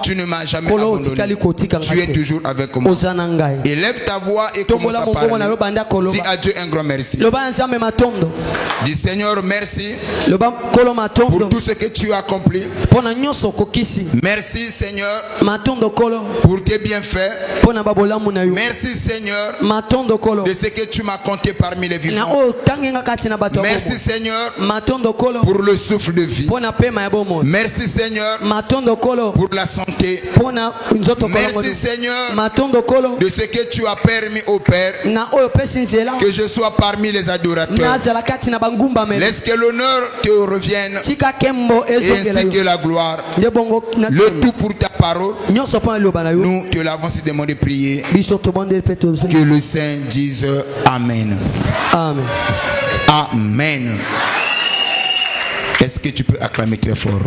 Tu ne m'as jamais abandonné. Tu es toujours avec moi. Élève ta voix et commence à parler. Dis à Dieu un grand merci. Dis Seigneur, merci pour tout ce que tu as accompli. Merci Seigneur pour tes bienfaits. Merci Seigneur de ce que tu m'as compté parmi les vivants. Merci Seigneur pour le souffle de vie. Merci Seigneur pour la santé. Merci Seigneur de ce que tu as permis au Père que je sois parmi les adorateurs. Laisse que l'honneur te revienne et ainsi que la gloire. Le tout pour ta parole. Nous te l'avons si demandé prier. Que le Saint dise Amen. Amen. Amen. Est-ce que tu peux acclamer très fort?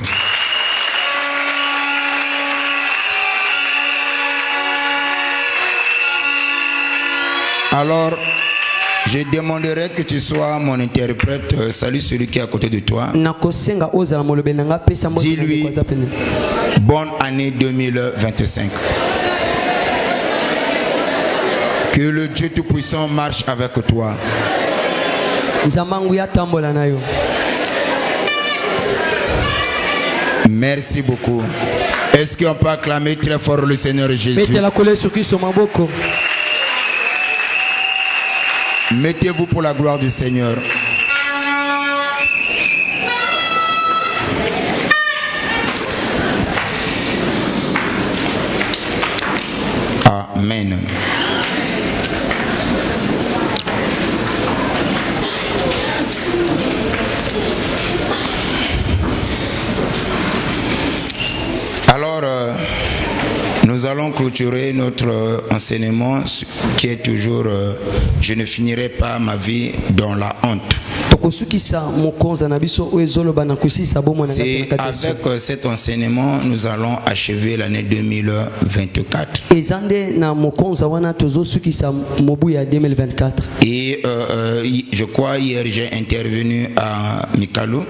Alors, je demanderai que tu sois mon interprète. Salut celui qui est à côté de toi. Dis-lui bonne année 2025. Que le Dieu Tout-Puissant marche avec toi. Merci beaucoup. Est-ce qu'on peut acclamer très fort le Seigneur Jésus? Mettez-vous pour la gloire du Seigneur. Amen. Alors, nous allons clôturer notre enseignement qui est toujours je ne finirai pas ma vie dans la honte. C'est avec cet enseignement nous allons achever l'année 2024. Et je crois hier j'ai intervenu à Mikalo.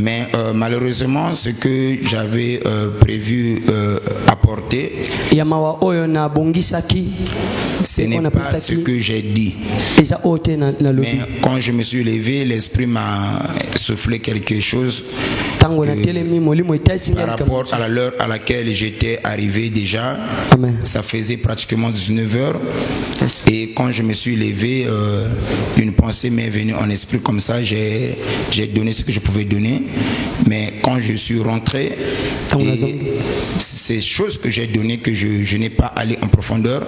Mais malheureusement ce que j'avais prévu apporter, ce n'est pas ce que j'ai dit. Mais quand je me suis levé, l'esprit m'a soufflé quelque chose par rapport à l'heure à laquelle j'étais arrivé déjà. Amen. Ça faisait pratiquement 19h. Et quand je me suis levé, une pensée m'est venue en esprit comme ça. J'ai donné ce que je pouvais donner. Mais quand je suis rentré, ces choses que j'ai données, que je n'ai pas allé en profondeur.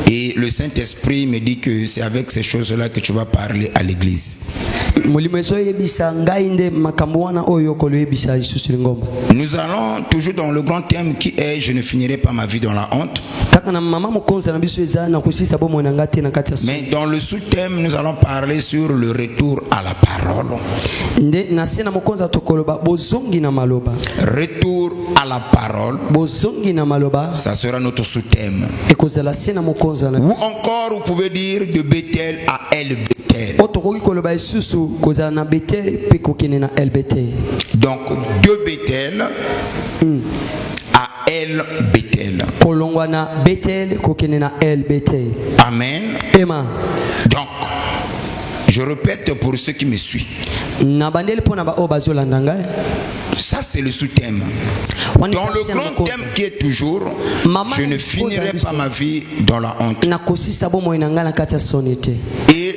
Et le Saint-Esprit me dit que c'est avec ces choses-là que tu vas parler à l'église. Nous allons toujours dans le grand thème qui est je ne finirai pas ma vie dans la honte. Mais dans le sous-thème, nous allons parler sur le retour à la parole. Retour à la parole. Ça sera notre sous-thème. Ou encore, vous pouvez dire de Bethel à El Bethel. Donc, de Bethel à El Bethel. Amen. Donc, je répète pour ceux qui me suivent. Ça c'est le sous-thème. Dans le grand thème qui est toujours je ne finirai pas ma vie dans la honte. Et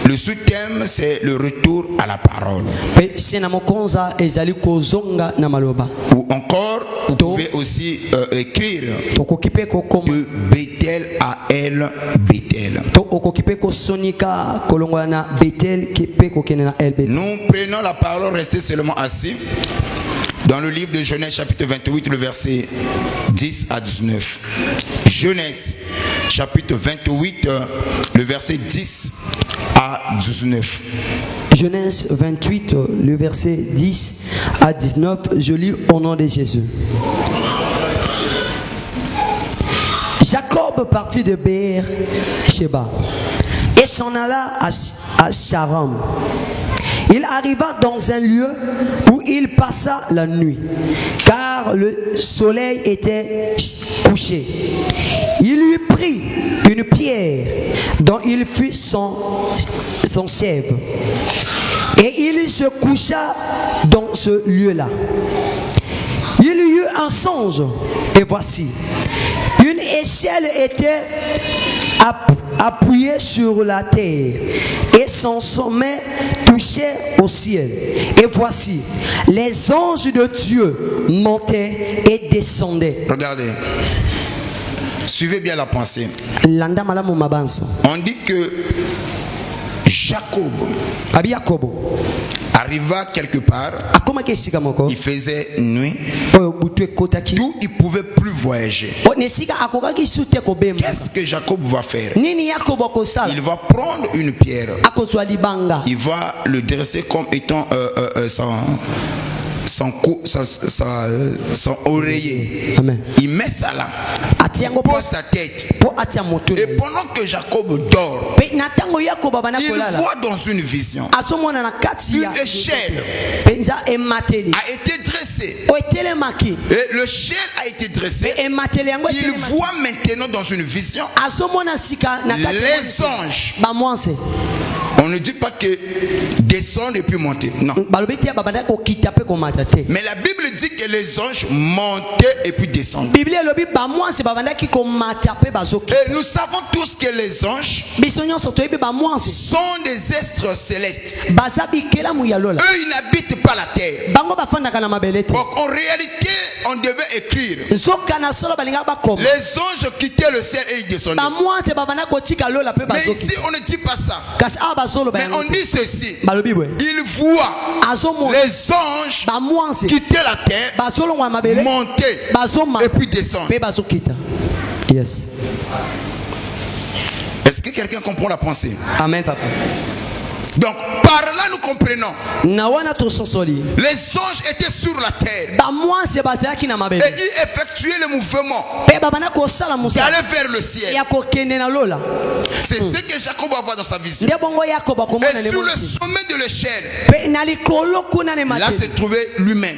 le sous-thème c'est le retour à la parole. Ou encore vous pouvez aussi écrire de Bethel à El Bethel. Nous prenons la parole, restez seulement assis. Dans le livre de Genèse chapitre 28, le verset 10 à 19. Genèse chapitre 28, le verset 10 à 19. Genèse 28, le verset 10 à 19. Je lis au nom de Jésus. Jacob partit de Beer-Sheba et s'en alla à Charam. Il arriva dans un lieu où il passa la nuit, car le soleil était couché. Il lui prit une pierre dont il fut son chef, et il se coucha dans ce lieu-là. Il y eut un songe, et voici, une échelle était appuyée sur la terre, et son sommet touchait au ciel. Et voici, les anges de Dieu montaient et descendaient. Regardez. Suivez bien la pensée. On dit que Jacob arriva quelque part, il faisait nuit, d'où il ne pouvait plus voyager. Qu'est-ce que Jacob va faire? Il va prendre une pierre, il va le dresser comme étant son oreiller. Amen. Il met ça là, pose sa tête, et pendant que Jacob dort, il voit dans une vision une échelle a été dressée, et le ciel a été dressé. Il voit maintenant dans une vision les anges. On ne dit pas que descendre et puis monter. Non. Mais la Bible dit que les anges montaient et puis descendaient. Et nous savons tous que les anges sont des êtres célestes. Eux, ils n'habitent pas la terre. Donc en réalité, on devait écrire les anges quittaient le ciel et ils descendaient. Mais ici, on ne dit pas ça. Mais on dit ceci. Il voit les anges quitter la terre, monter et puis descendre. Yes. Est-ce que quelqu'un comprend la pensée? Amen, papa. Donc par là nous comprenons, les anges étaient sur la terre et ils effectuaient le mouvement d'aller vers le ciel. C'est ce que Jacob va voir dans sa vision. Et sur le sommet de l'échelle, là se trouvait lui-même.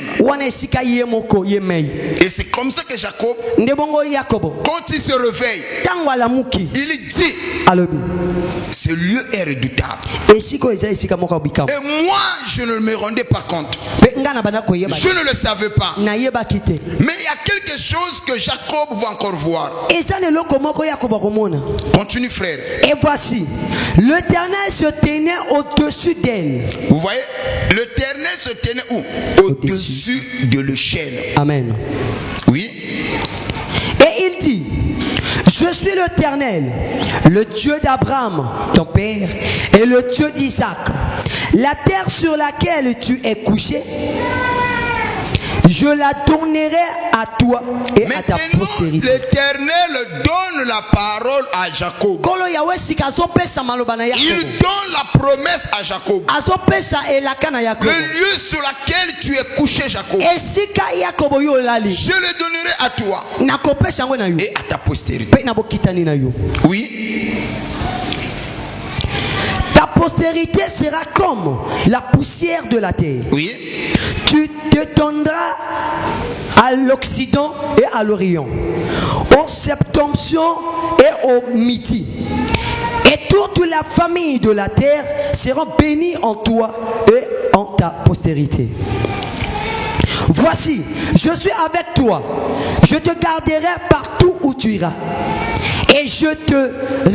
Et c'est comme ça que Jacob, quand il se réveille, il dit, ce lieu est redoutable. Et moi, je ne me rendais pas compte. Je ne le savais pas. Mais il y a quelque chose que Jacob va encore voir. Continue, frère. Et voici, l'Éternel se tenait au-dessus d'elle. Vous voyez, l'Éternel se tenait où? Au-dessus de l'échelle. Amen. Oui. Et il dit, je suis l'Éternel, le Dieu d'Abraham, ton père, et le Dieu d'Isaac. La terre sur laquelle tu es couché, je la donnerai à toi et à ta postérité. L'Éternel donne la parole à Jacob. Il donne la promesse à Jacob. Le lieu sur lequel tu es couché, Jacob, je le donnerai à toi et à ta postérité. Oui. Ta postérité sera comme la poussière de la terre. Oui. Tu te tendras à l'Occident et à l'Orient, au Septentrion et au Midi. Et toute la famille de la terre sera bénie en toi et en ta postérité. Voici, je suis avec toi. Je te garderai partout où tu iras. Et je te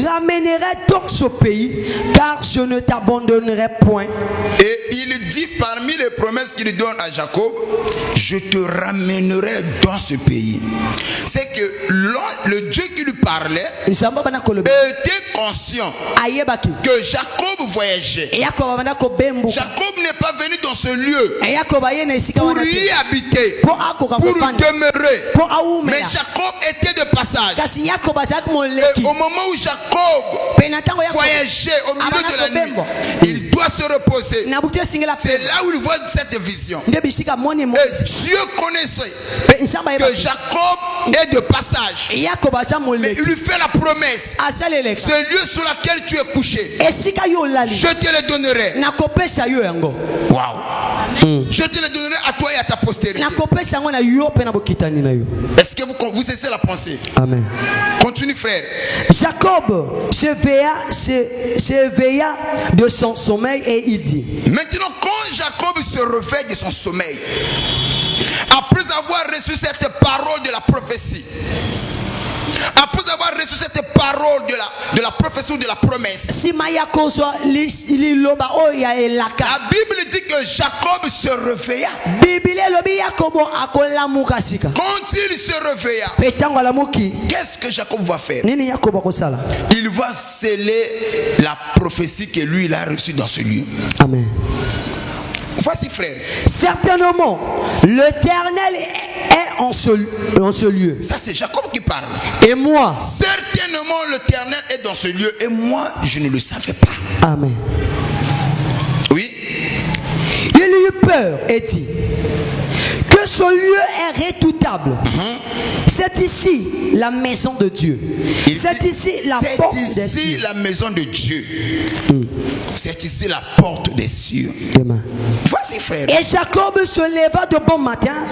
ramènerai dans ce pays, car je ne t'abandonnerai point. Et il dit parmi les promesses qu'il donne à Jacob, je te ramènerai dans ce pays. C'est que le Dieu qui lui parlait était conscient que Jacob voyageait. Jacob n'est pas venu dans ce lieu pour y habiter, pour demeurer. Mais Jacob était de passage. Et au moment où Jacob voyageait au milieu de la nuit, il doit se reposer. C'est là où il voit cette vision. Et Dieu connaissait que Jacob est de passage. Mais il lui fait la promesse. Ce lieu sur lequel tu es couché, je te le donnerai. Wow. Je te le donnerai à toi et à ta postérité. Est-ce que vous cessez la pensée? Amen. Continue, frère. Jacob s'éveilla de son sommeil et il dit. Maintenant, quand Jacob se réveille de son sommeil, après avoir reçu cette parole de la prophétie, après avoir reçu cette parole de la prophétie ou de la promesse, la Bible dit que Jacob se réveilla. Quand il se réveilla, qu'est-ce que Jacob va faire? Il va sceller la prophétie que lui il a reçue dans ce lieu. Amen. Voici, frère. Certainement, l'Éternel est en ce lieu. Ça, c'est Jacob qui parle. Et moi. Certainement, l'Éternel est dans ce lieu. Et moi, je ne le savais pas. Amen. Oui. Il eut peur et dit que ce lieu est redoutable. C'est ici la maison de Dieu. C'est ici la porte des cieux. C'est ici la maison de Dieu. C'est ici la porte des cieux. Voici, frère. Et Jacob se leva de bon matin.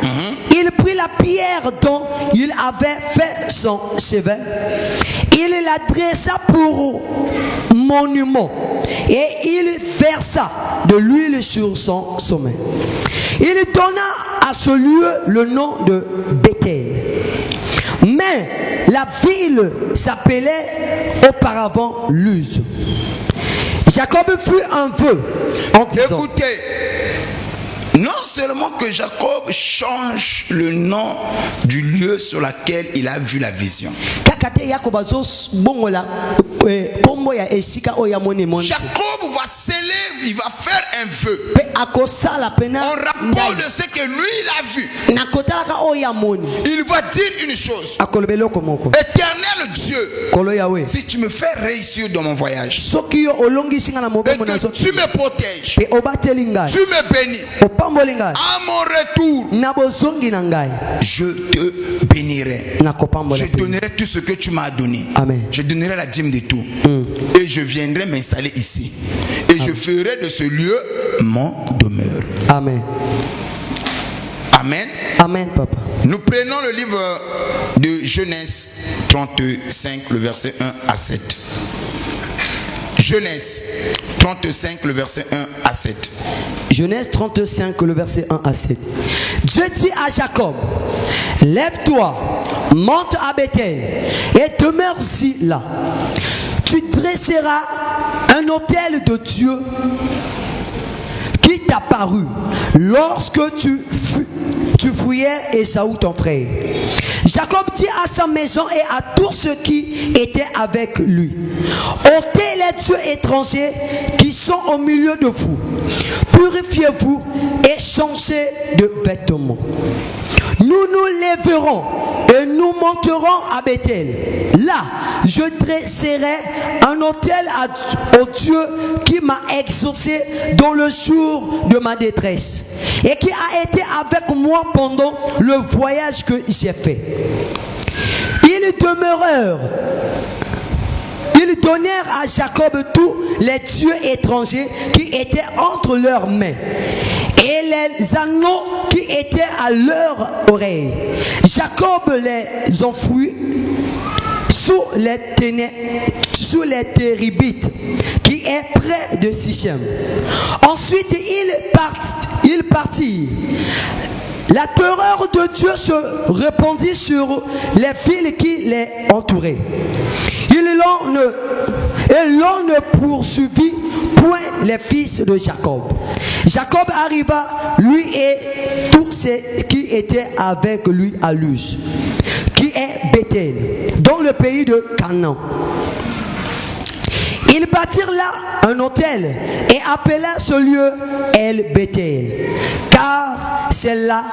Il prit la pierre dont il avait fait son chevet. Il la dressa pour monument. Et il versa de l'huile sur son sommet. Il donna à ce lieu le nom de Bethel. Mais la ville s'appelait auparavant Luz. Jacob fut un vœu en disant. Écoutez, non seulement que Jacob change le nom du lieu sur lequel il a vu la vision. Jacob va sceller, il va faire un vœu en rapport de ce que lui il a vu. Il va dire une chose. Éternel Dieu, si tu me fais réussir dans mon voyage et que tu me protèges, tu me bénis, à mon retour je te bénirai. Je donnerai tout ce que tu m'as donné. Amen. Je donnerai la dîme de tout. Et je viendrai m'installer ici. Et je ferai de ce lieu mon demeure. Amen. Amen. Amen, papa. Nous prenons le livre de Genèse 35, le verset 1 à 7. Genèse 35, le verset 1 à 7. Genèse 35, le verset 1 à 7. Dieu dit à Jacob, lève-toi, monte à Bethel et demeure-y là. Tu dresseras un autel de Dieu qui t'apparut lorsque tu fouillais Ésaü ton frère. Jacob dit à sa maison et à tous ceux qui étaient avec lui, ôtez les dieux étrangers qui sont au milieu de vous, purifiez-vous et changez de vêtements. Nous nous lèverons et nous monterons à Bethel. Là, je dresserai un autel au Dieu qui m'a exaucé dans le jour de ma détresse et qui a été avec moi pendant le voyage que j'ai fait. Ils donnèrent à Jacob tous les dieux étrangers qui étaient entre leurs mains et les anneaux qui étaient à leur oreille. Jacob les enfouit sous les téribites qui est près de Sichem. Ensuite il partit. La terreur de Dieu se répandit sur les villes qui les entouraient. Et l'on ne poursuivit point les fils de Jacob. Jacob arriva, lui et tous ceux qui étaient avec lui à Luz, qui est Bethel, dans le pays de Canaan. Ils bâtirent là un autel et appela ce lieu El Bethel, car c'est là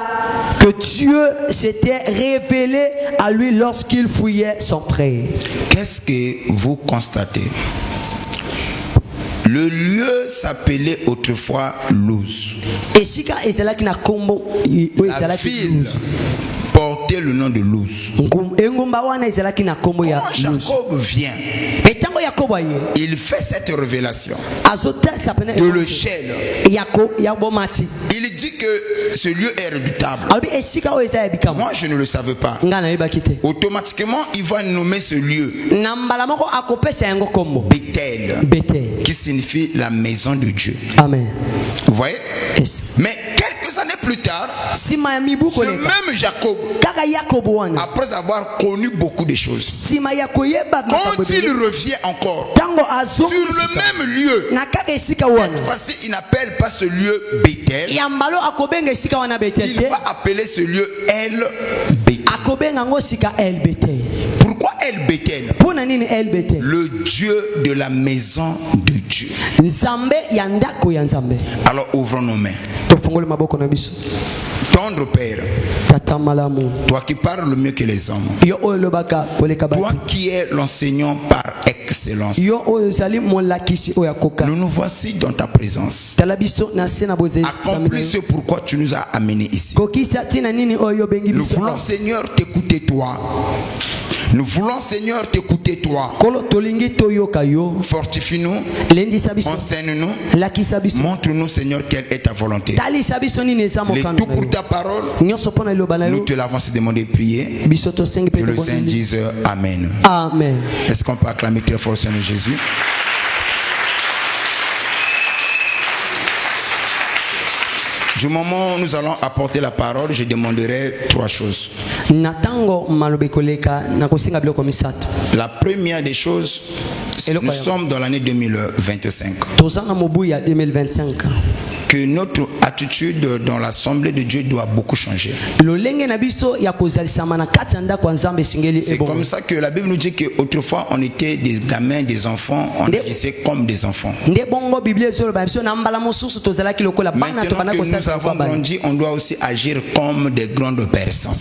que Dieu s'était révélé à lui lorsqu'il fouillait son frère. Qu'est-ce que vous constatez? Le lieu s'appelait autrefois Luz. La ville portait portait le nom de Luz. Quand Jacob vient, il fait cette révélation de l'échelle. Il dit que ce lieu est redoutable. Moi, je ne le savais pas. Automatiquement, il va nommer ce lieu Bethel, qui signifie la maison de Dieu. Amen. Vous voyez? Yes. Mais quelques années plus tard, ce même Jacob, après avoir connu beaucoup de choses, quand il revient encore sur le même lieu, cette fois-ci, il n'appelle pas ce lieu Bethel, il va appeler ce lieu El Bethel. Pourquoi El Bethel? Le Dieu de la maison de Dieu. Alors ouvrons nos mains. Tendre Père, toi qui parles mieux que les hommes, toi qui es l'enseignant par excellence, nous nous voici dans ta présence. Accomplis ce pourquoi tu nous as amenés ici. Nous voulons, Seigneur, t'écouter toi. Nous voulons, Seigneur, t'écouter toi. Fortifie-nous, enseigne-nous, montre-nous, Seigneur, quelle est ta volonté. Les tout pour ta parole, nous te l'avons demandé de prier. Que le Saint dise Amen. Amen. Est-ce qu'on peut acclamer très fort le Seigneur Jésus? Du moment où nous allons apporter la parole, je demanderai trois choses. La première des choses, nous sommes dans l'année 2025. Que notre attitude dans l'assemblée de Dieu doit beaucoup changer. C'est comme ça que la Bible nous dit qu'autrefois on était des gamins, des enfants, on agissait comme des enfants. Maintenant que nous avons grandi, on doit aussi agir comme des grandes personnes.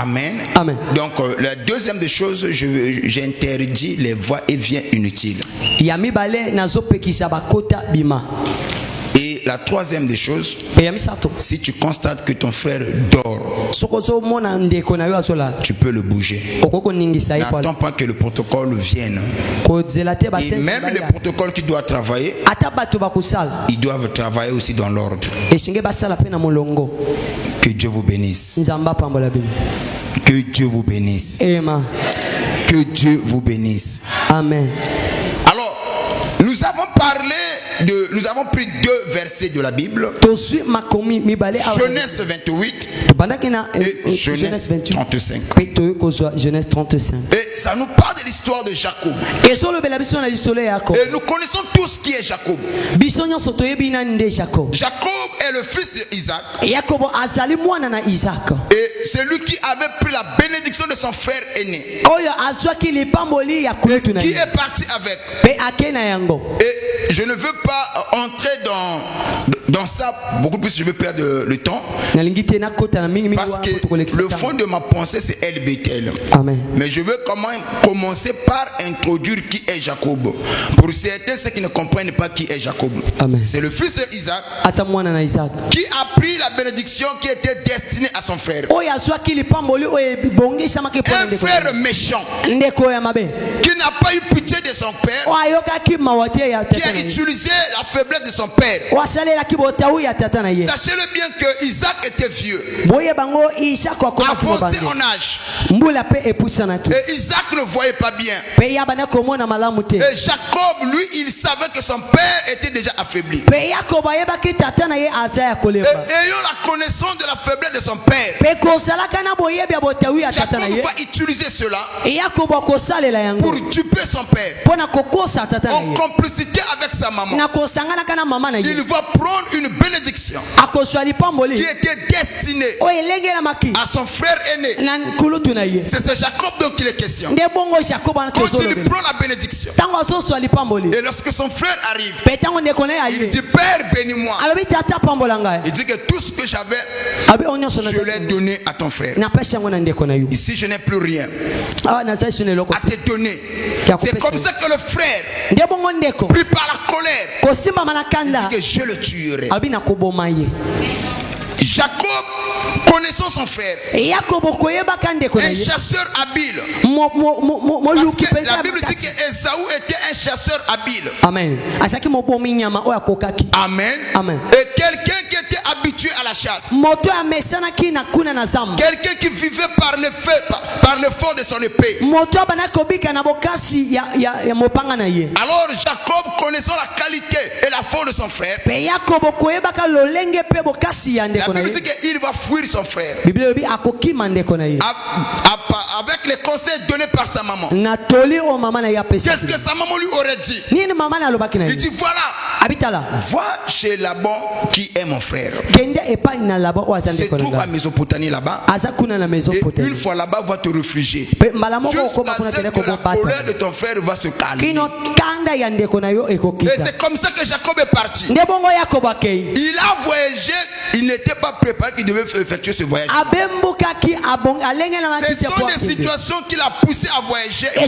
Amen. Amen. Donc la deuxième des choses, j'interdis les va-et-vient inutiles. Et la troisième des choses, si tu constates que ton frère dort, tu peux le bouger. N'attends pas que le protocole vienne. Et même les protocoles qui doivent travailler, ils doivent travailler aussi dans l'ordre. Que Dieu vous bénisse. Que Dieu vous bénisse. Que Dieu vous bénisse. Amen. Alors, nous avons pris deux versets de la Bible. Genèse 28 et Genèse 35. Et ça nous parle de l'histoire de Jacob. Et nous connaissons tous qui est Jacob. Jacob est le fils d'Isaac. Et c'est lui qui avait pris la bénédiction de son frère aîné. Et qui est parti avec. Et je ne veux pas entrer dans ça beaucoup plus, je veux perdre le temps. Parce que le fond de ma pensée c'est El Bethel. Amen. Mais je veux commencer par introduire qui est Jacob. Pour certains, ceux qui ne comprennent pas qui est Jacob. C'est le fils d'Isaac qui a pris la bénédiction qui était destinée à son frère. Un frère méchant qui n'a pas eu pitié de son père, qui a utilisé la faiblesse de son père. Sachez-le bien que Isaac était vieux, avancé en âge, et Isaac ne voyait pas bien. Et Jacob, lui, il savait que son père était déjà affaibli. Et ayant la connaissance de la faiblesse de son père, Jacob va utiliser cela pour duper son père en complicité avec sa maman. Il va prendre une bénédiction qui était destinée à son frère aîné. C'est ce Jacob dont il est question. Quand il prend la bénédiction, et lorsque son frère arrive, il dit Père, bénis-moi. Il dit que tout ce que j'avais, je l'ai donné à ton frère. Ici je n'ai plus rien à te donner. C'est comme ça que le frère, pris par la colère, il dit que je le tuerai. Jacob, connaissant son frère, un chasseur habile. Parce que la Bible dit que Esaü était un chasseur habile. Amen. Amen. Amen. Et quelqu'un qui était habitué à la chasse. Quelqu'un qui vivait par le feu, par le fond de son épée. Alors Jacob, connaissant la qualité et la force de son frère, la Bible dit qu'il va fuir son frère. Avec les conseils donnés par sa maman. Qu'est-ce que sa maman lui aurait dit? Il dit voilà, va chez Laban qui est mon frère. Se trouve à Mésopotamie là-bas. Et une fois là-bas, va te réfugier. Jusqu'à ce que la colère de ton frère va se calmer. Et c'est comme ça que Jacob est parti. Il a voyagé, il n'était pas préparé qu'il devait effectuer ce voyage. Ce sont des situations qui l'ont poussé à voyager. Et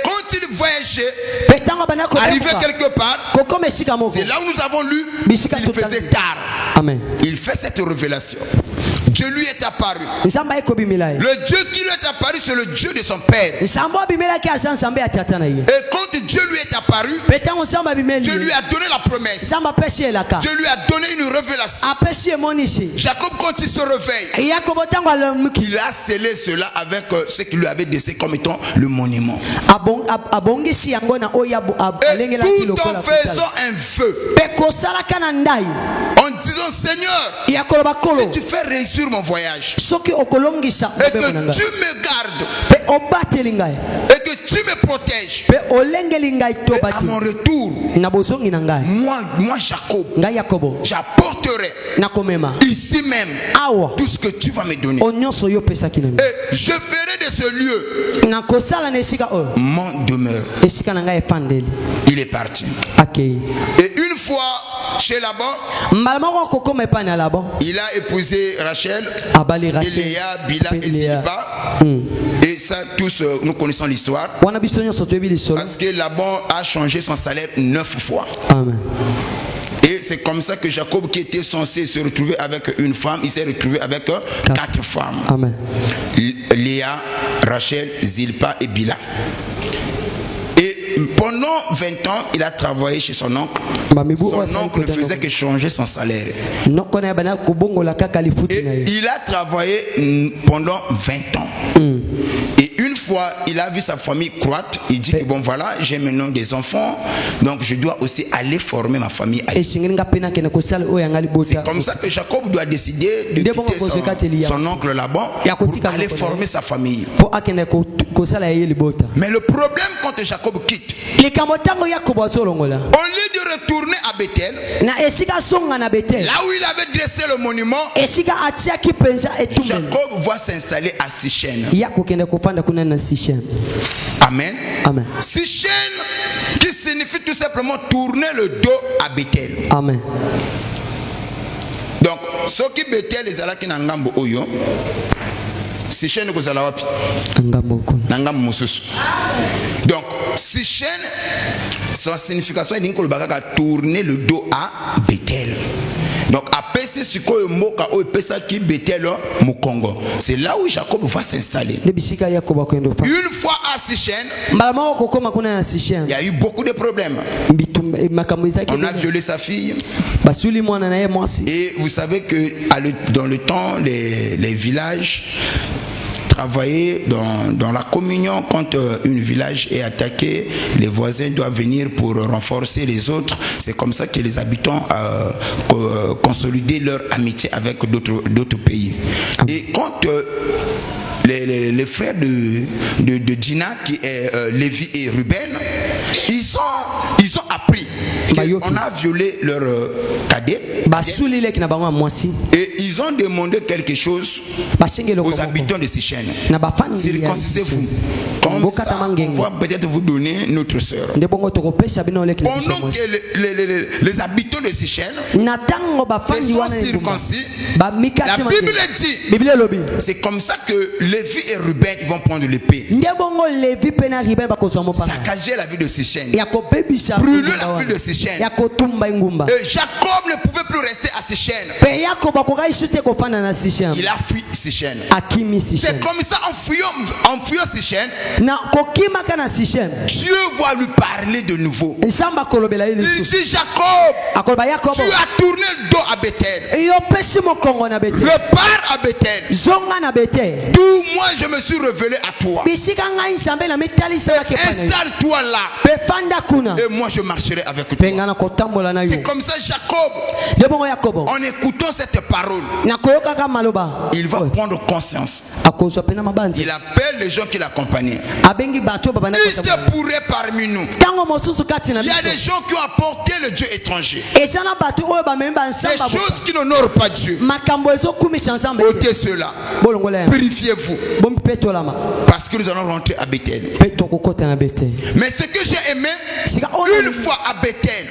quand il voyageait, arrivé quelque part, c'est là où nous avons lu qu'il faisait tard. Amen. Il fait cette révélation. Dieu lui est apparu. Le Dieu qui lui est apparu, c'est le Dieu de son père. Et quand Dieu lui est apparu, Dieu lui a donné la promesse. Dieu lui a donné une révélation. Jacob, quand il se réveille, il a scellé cela avec ce qu'il lui avait laissé comme étant le monument. Et tout en faisant un feu, en disant Seigneur, si tu fais réussir mon voyage, et que tu me gardes, et que tu me protèges, et à mon retour, moi Jacob, j'apporterai ici même tout ce que tu vas me donner. Et je ferai de ce lieu mon demeure. Il est parti. Et une fois chez Laban, il a épousé Rachel, et Léa, Bila et Zilpa. Et ça, tous nous connaissons l'histoire. Parce que Laban a changé son salaire 9 fois. Amen. Et c'est comme ça que Jacob, qui était censé se retrouver avec une femme, il s'est retrouvé avec 4 femmes. Amen. Léa, Rachel, Zilpa et Bila. Et pendant 20 ans, il a travaillé chez son oncle. Son oncle ne faisait que changer son salaire. Et il a travaillé pendant 20 ans. Et une fois, il a vu sa famille croître. Il dit que bon voilà, j'ai maintenant des enfants, donc je dois aussi aller former ma famille. C'est comme ça que Jacob doit décider de quitter son oncle Laban pour aller former sa famille. Mais le problème quand Jacob quitte, au lieu de retourner à Bethel, là où il avait dressé le monument, Jacob va s'installer à Sichem. Amen. Amen. Sichem, qui signifie tout simplement tourner le dos à Bethel. Amen. Donc, ce qui Bethel est là qui n'a ngambo oyo, Sichem ne kozala wapi? Ngambo mususu. Donc, Sichem, son signification est de tourner le dos à Bethel. Donc, après c'est ce que Moka ou Pesa qui Bethel au Congo. C'est là où Jacob va s'installer. Une fois à Sichem, il y a eu beaucoup de problèmes. On a violé sa fille. Et vous savez que dans le temps, les villages travailler dans la communion. Quand un village est attaqué, les voisins doivent venir pour renforcer les autres. C'est comme ça que les habitants consolidaient leur amitié avec d'autres pays. Et quand les frères de Dina, qui est Lévi et Ruben, ils ont appris qu'on a violé leur cadet. Et ils ont demandé quelque chose aux habitants de Sichem. Circoncisez-vous. Comme ça, on va peut-être vous donner notre sœur. Pendant que les habitants de Sichem se sont circoncis, la Bible dit, c'est comme ça que Lévi et Ruben ils vont prendre l'épée. Saccager la ville de Sichem. Brûler la ville de Sichem. Jacob ne pouvait plus rester à Sichem. Il a fui Sichem. C'est comme ça en fuyant Sichem, Dieu va lui parler de nouveau. Il dit Jacob, tu as tourné le dos à Bethel. Repars à Bethel. D'où moi je me suis révélé à toi. Installe-toi là. Et moi je marcherai avec toi. C'est comme ça Jacob, en écoutant cette parole, il va prendre conscience. Il appelle les gens qui l'accompagnaient. Il se pourrait parmi nous. Il y a des gens qui ont apporté le Dieu étranger. Des choses qui n'honorent pas Dieu. Ôtez cela. Purifiez-vous. Parce que nous allons rentrer à Bethel. Mais ce que j'ai aimé, une fois à Bethel,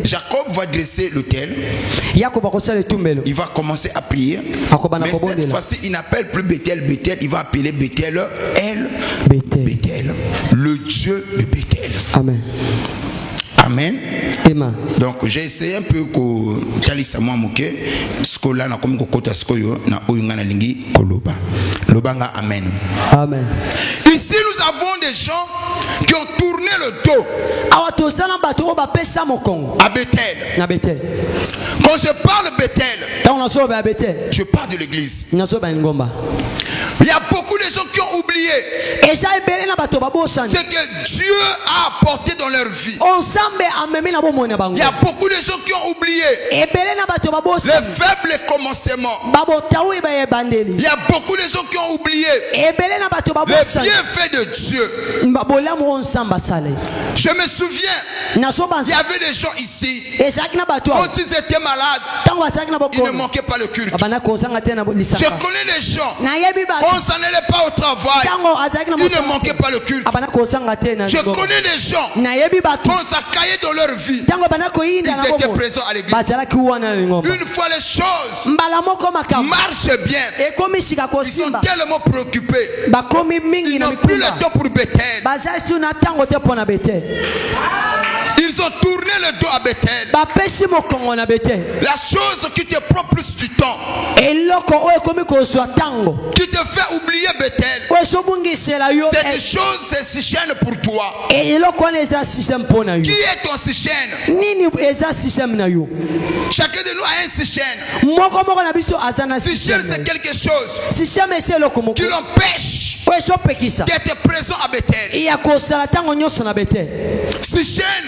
Jacob va dresser l'autel. Il va commencer à prier. Mais cette fois-ci, il n'appelle plus Bethel, il va appeler Bethel, Bethel, le Dieu de Bethel. Amen. Amen. Donc j'ai essayé un peu ko talisa moi moke skola na comme kokota skoyo na oyunga na lingi koloba. Lobanga amen. Amen. Ici nous avons des gens qui ont tourné le dos à Bethel. Quand je parle Bethel, je parle de l'église. Il y a beaucoup de gens qui ont oublié ce que Dieu a apporté dans leur vie. Il y a beaucoup de gens qui ont oublié les faibles commencements. Il y a beaucoup de gens qui ont oublié les bienfaits de Dieu. Je me souviens, il y avait des gens ici, quand ils étaient malades, ils ne manquaient pas le culte. Je connais des gens, quand on s'en allait pas au travail, ils ne manquaient pas le culte. Je connais des gens, quand ça caillait dans leur vie, ils étaient présents à l'église. Une fois les choses marchent bien, ils sont tellement préoccupés, ils n'ont plus le temps pour Bethel. Ils ont tourné le dos à Bethel. La chose qui te prend plus du temps, qui te fait oublier Bethel, cette chose c'est Sichem pour toi. Qui est ton Sichem? Chacun de nous a un Sichem. Sichem c'est quelque chose qui l'empêche d'être présent à Bethel. Sichem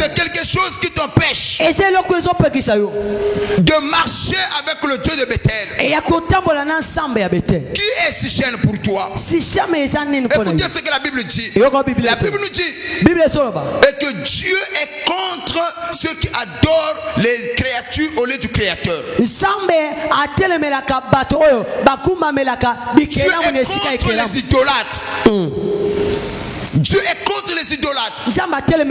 c'est quelque chose qui t'empêche de marcher avec le Dieu de Bethel. Qui est Sichem pour toi? Écoutez ce que la Bible dit. La Bible nous dit et que Dieu est contre ceux qui adorent les créatures au lieu du Créateur. Dieu est contre les idolâtres. Dieu est contre les idolâtres. Certains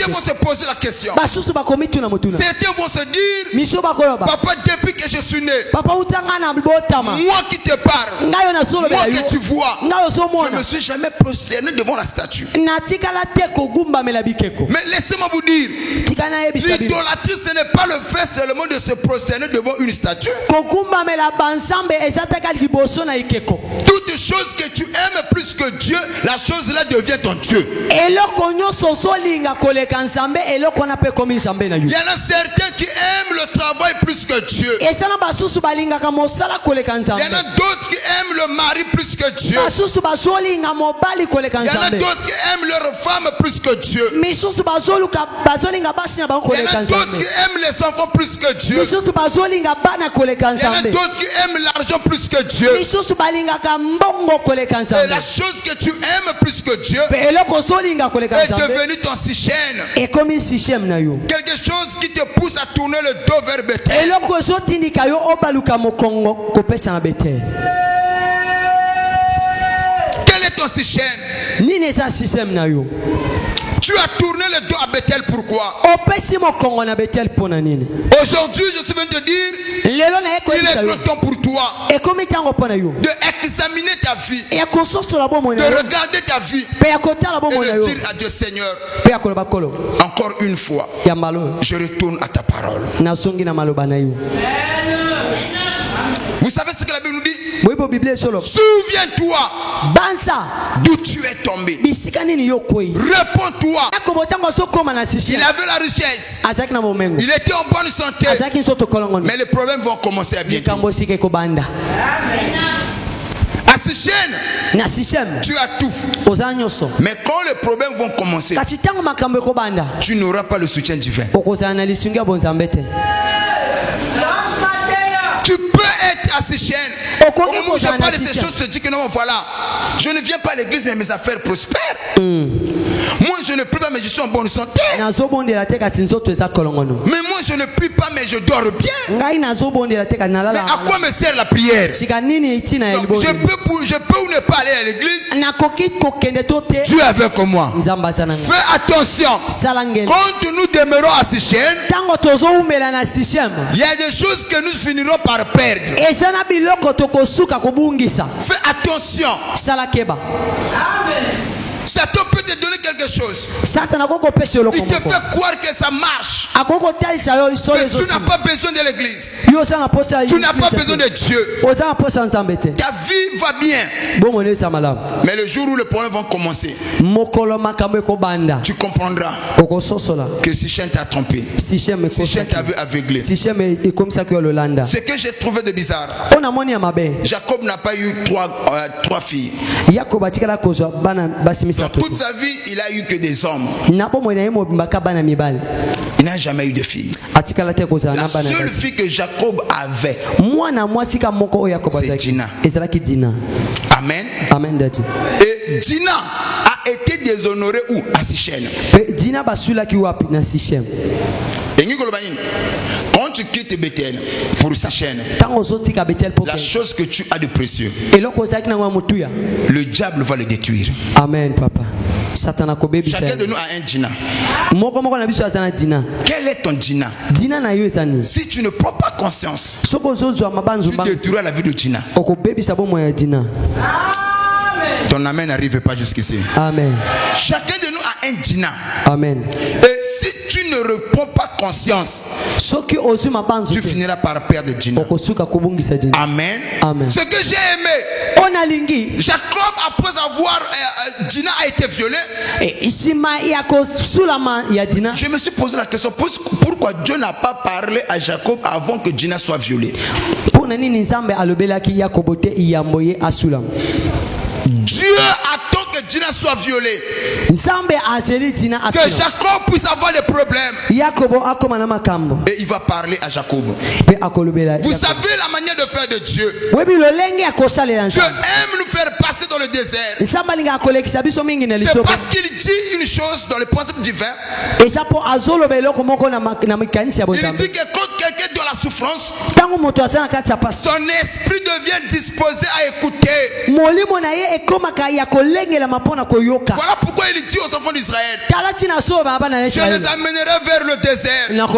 vont se poser la question. Certains vont se dire, papa, depuis que je suis né, moi qui te parle, moi que tu vois, je ne me suis jamais prosterné devant la statue. Mais laissez-moi vous dire, l'idolâtrie ce n'est pas le fait seulement de se prosterner devant une statue. Toute chose que tu aimes plus que Dieu, la chose là devient ton Dieu. Il y en a certains qui aiment le travail plus que Dieu. Il y en a d'autres qui aiment le mari plus que Dieu. Il y en a d'autres qui aiment leur femme plus que Dieu. Il y en a d'autres qui aiment les enfants plus que Dieu. Il y en a d'autres qui aiment l'argent plus que Dieu. Et la chose que tu aimes plus que Dieu est devenu ton Sichem. Quelque chose qui te pousse à tourner le dos vers Bethel. Sichem? Nini eza système na yo? Tu as tourné le dos à Bethel, pourquoi? Aujourd'hui, je suis venu te dire, il est grand temps pour toi de examiner ta vie, de regarder ta vie et de dire à Dieu, Seigneur, encore une fois, je retourne à ta parole. Vous savez ce que la Bible nous dit? Souviens-toi d'où tu es tombé. Réponds-toi. Il avait la richesse. Il était en bonne santé. Mais les problèmes vont commencer à bientôt. À Sichem, tu as tout. Mais quand les problèmes vont commencer, tu n'auras pas le soutien divin. Tu peux être à Sichem. Au moment où je parle de ces choses, je dis que non, voilà, je ne viens pas à l'église, mais mes affaires prospèrent. Moi, je ne prie pas, mais je suis en bonne santé. Mais moi, je ne prie pas, mais je dors bien. Mais à quoi me sert la prière? Donc, je peux ou ne pas aller à l'église. Dieu est avec moi. Fais attention. Quand nous demeurons à Sichem, il y a des choses que nous finirons par perdre. Fais attention. Satan peut te donner quelque chose. Il te fait croire que ça marche. Mais tu n'as pas besoin de l'église. Tu n'as pas besoin de Dieu. Ta vie va bien. Mais le jour où les problèmes vont commencer, tu comprendras que Sichem t'a trompé. Sichem t'a vu aveuglé. Ce que j'ai trouvé de bizarre, Jacob n'a pas eu trois filles. Dans toute sa vie, il a eu que des hommes. Il n'a jamais eu de filles. La seule fille que Jacob avait, c'est Dina. Amen. Amen. Et Dina a été déshonorée où? À Sichem. Quand tu quittes Bethel pour Sichem, la chose que tu as de précieux, le diable va le détruire. Amen, papa. Chacun de nous a un Dina. Quel est ton Dina? Si tu ne prends pas conscience, tu détruiras la vie de Dina. Ton amen n'arrive pas jusqu'ici. Amen. Chacun de nous a un Dina. Amen. Et si tu ne reprends pas conscience, tu finiras par perdre Dina. Amen. Amen. Ce que j'ai aimé, Jacob, après avoir Dina a été violée, je me suis posé la question, pourquoi Dieu n'a pas parlé à Jacob avant que Dina soit violée? Dieu attend que Dina soit violée, que Jacob puisse avoir des problèmes, et il va parler à Jacob. Vous savez la manière de faire de Dieu. Dieu aime nous faire passer dans le désert. C'est parce qu'il dit une chose dans le principe divin. Il dit que quand quelqu'un est dans la souffrance, son esprit devient disposé à écouter. Voilà pourquoi il dit aux enfants d'Israël, je les amènerai vers le désert, et dans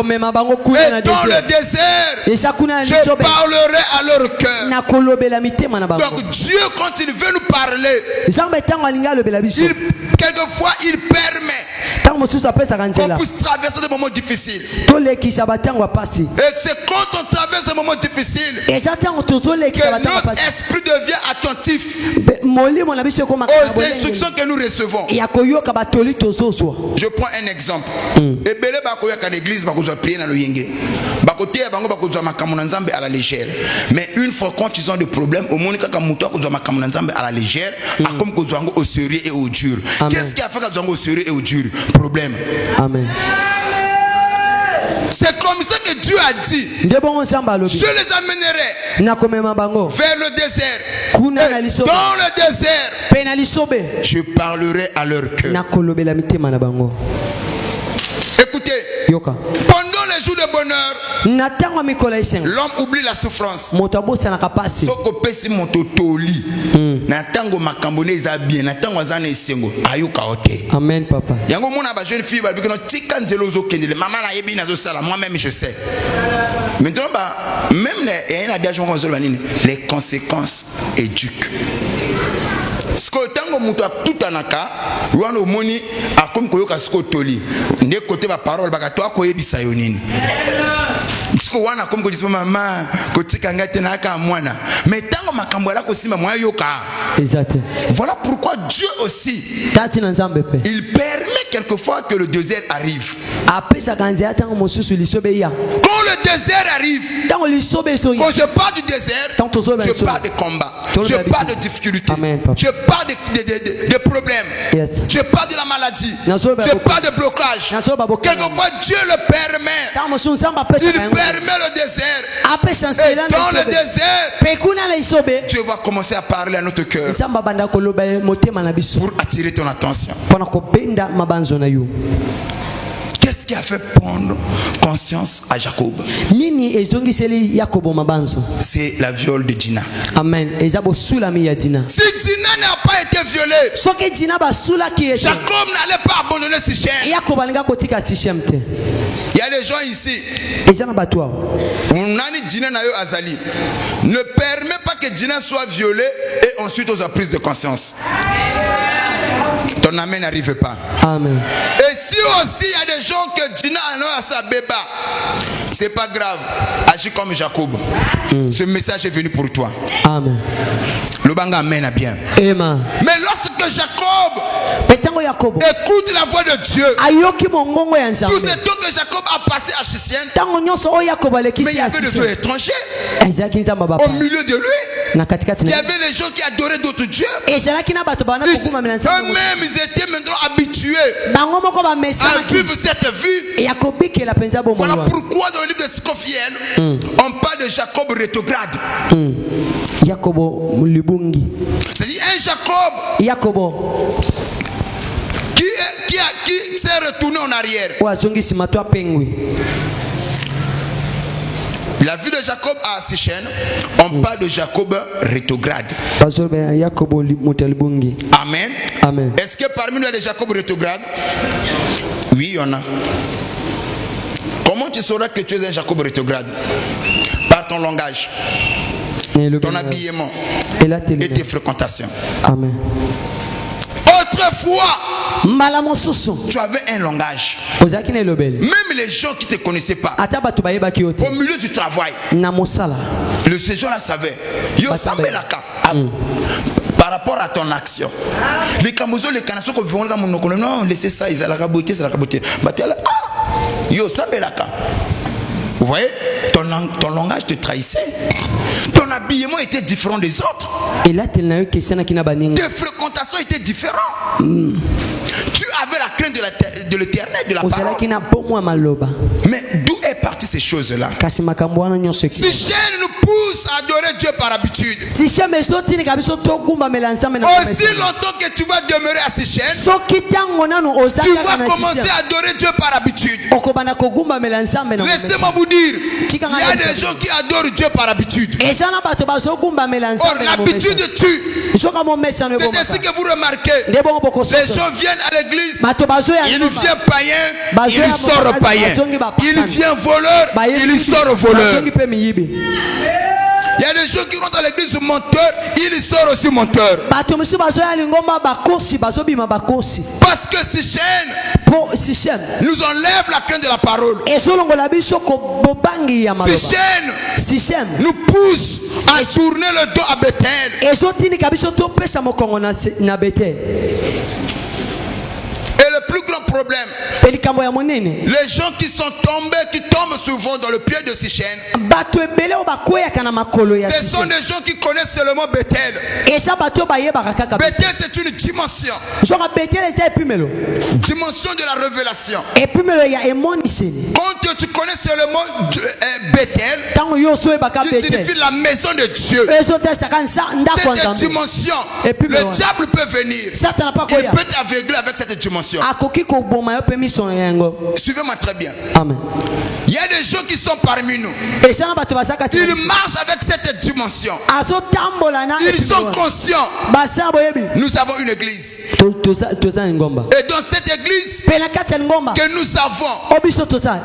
le désert je parlerai à leur cœur. Donc Dieu, quand il veut nous parler, quelquefois il permet qu'on puisse traverser des moments difficiles. Et c'est quand on traverse des moments difficiles que notre esprit devient attentif aux instructions que nous recevons. Je prends un exemple. Mais une fois quand ils ont des problèmes, à la légère, comme au sérieux et au dur. Qu'est-ce qui a fait qu'ils ont au sérieux et au dur? Problème. Amen. C'est comme ça que Dieu a dit, je les amènerai vers le désert. Dans le désert, je parlerai à leur cœur. Écoutez, pendant les jours de bonheur, l'homme oublie la souffrance. Faut que pesi mototoli. Natango makambone za bien, natango azana esengo ayuka ote. Amen papa. Yango mona ba jeune fille ba bikino tika nzelo zo kendele. Maman na yebi na zo sala, moi-même je sais. Maintenant ba même les conséquences éduquent. Ce que tango muto tout anaka, ruano moni akom koyoka skotoli. Ne côté ba parole ba to akoyebisa yo nini. Parce wana comme dit maman kotika ngate na aka mwana. Mais tango makambo la ko simba mwa yoka. Exact. Voilà pourquoi Dieu aussi il permet quelquefois que le désert arrive. Quand le désert arrive, quand je parle du désert, je parle de combat, je parle de difficultés, je parle de problèmes, je parle de la maladie, je parle de blocage. Quelquefois Dieu le permet. Il permet le désert. Et dans le désert, Dieu va commencer à parler à notre cœur pour attirer ton attention. Qu'est-ce qui a fait prendre conscience à Jacob? C'est la viol de Dina. Amen. Si Dina n'a pas été violée, Jacob n'allait pas abandonner Sichem. Il y a des gens ici. Ne permet pas que Dina soit violée et ensuite aux prises de conscience. Ton amen n'arrive pas. Amen. Et si aussi il y a des gens que Dina a sa béba, c'est pas grave. Agis comme Jacob. Ce message est venu pour toi. Amen. Le banga amène à bien. Amen. Mais lorsque Jacob écoute la voix de Dieu, tout ce temps que Jacob a passé à Shichem, mais il y avait des gens étrangers au milieu de lui. Il y avait les gens qui adoraient d'autres dieux. Eux-mêmes, ils étaient maintenant habitués à vivre cette vie. Voilà pourquoi dans le livre de Scofiel, on parle de Jacob rétrograde. C'est-à-dire un Jacob qui s'est retourné en arrière. La vie de Jacob à Sichem, on parle de Jacob rétrograde. Amen. Amen. Est-ce que parmi nous il y a des Jacob rétrograde? Oui, il y en a. Comment tu sauras que tu es un Jacob rétrograde? Par ton langage, ton habillement et tes fréquentations. Amen. Autrefois, tu avais un langage. Même les gens qui ne te connaissaient pas, au milieu du travail, ces gens-là savaient. Par rapport à ton action. Les Kambozo, les Kanaso, non, laissez ça, ils ont la beauté, c'est la beauté. Yo, Sambelaka. Vous voyez, ton langage te trahissait. Ton habillement était différent des autres. Tes fréquentations étaient différentes. Tu avais la crainte de l'éternel, de la parole. Mais d'où est partie ces choses-là? Sichem nous pousse à adorer Dieu par habitude. Aussi longtemps que tu vas demeurer à Sichem, tu vas commencer à adorer Dieu par habitude. Laissez-moi vous dire, il y a des gens qui adorent Dieu par habitude. Or, l'habitude tue. C'est ainsi que vous remarquez, les gens viennent à l'église, ils viennent païens, ils sortent païens. Ils viennent voleurs, ils sortent voleurs. Il y a des gens qui rentrent à l'église menteurs, ils sortent aussi menteurs. Parce que Sichem nous enlève la crainte de la parole. Sichem nous pousse à tourner le dos à Bethel. Et le plus grand problème, les gens qui sont tombés, qui tombent souvent dans le piège de Sichem, ce sont des gens qui connaissent seulement Bethel. Bethel, c'est une dimension. Dimension de la révélation. Quand tu connais seulement Bethel, qui signifie la maison de Dieu. Cette dimension, le diable peut venir. Il peut t'aveugler avec cette dimension. Suivez-moi très bien. Amen. Il y a des gens qui sont parmi nous. Ils marchent avec cette dimension. Ils sont conscients. Nous avons une église. Et dans cette église que nous avons,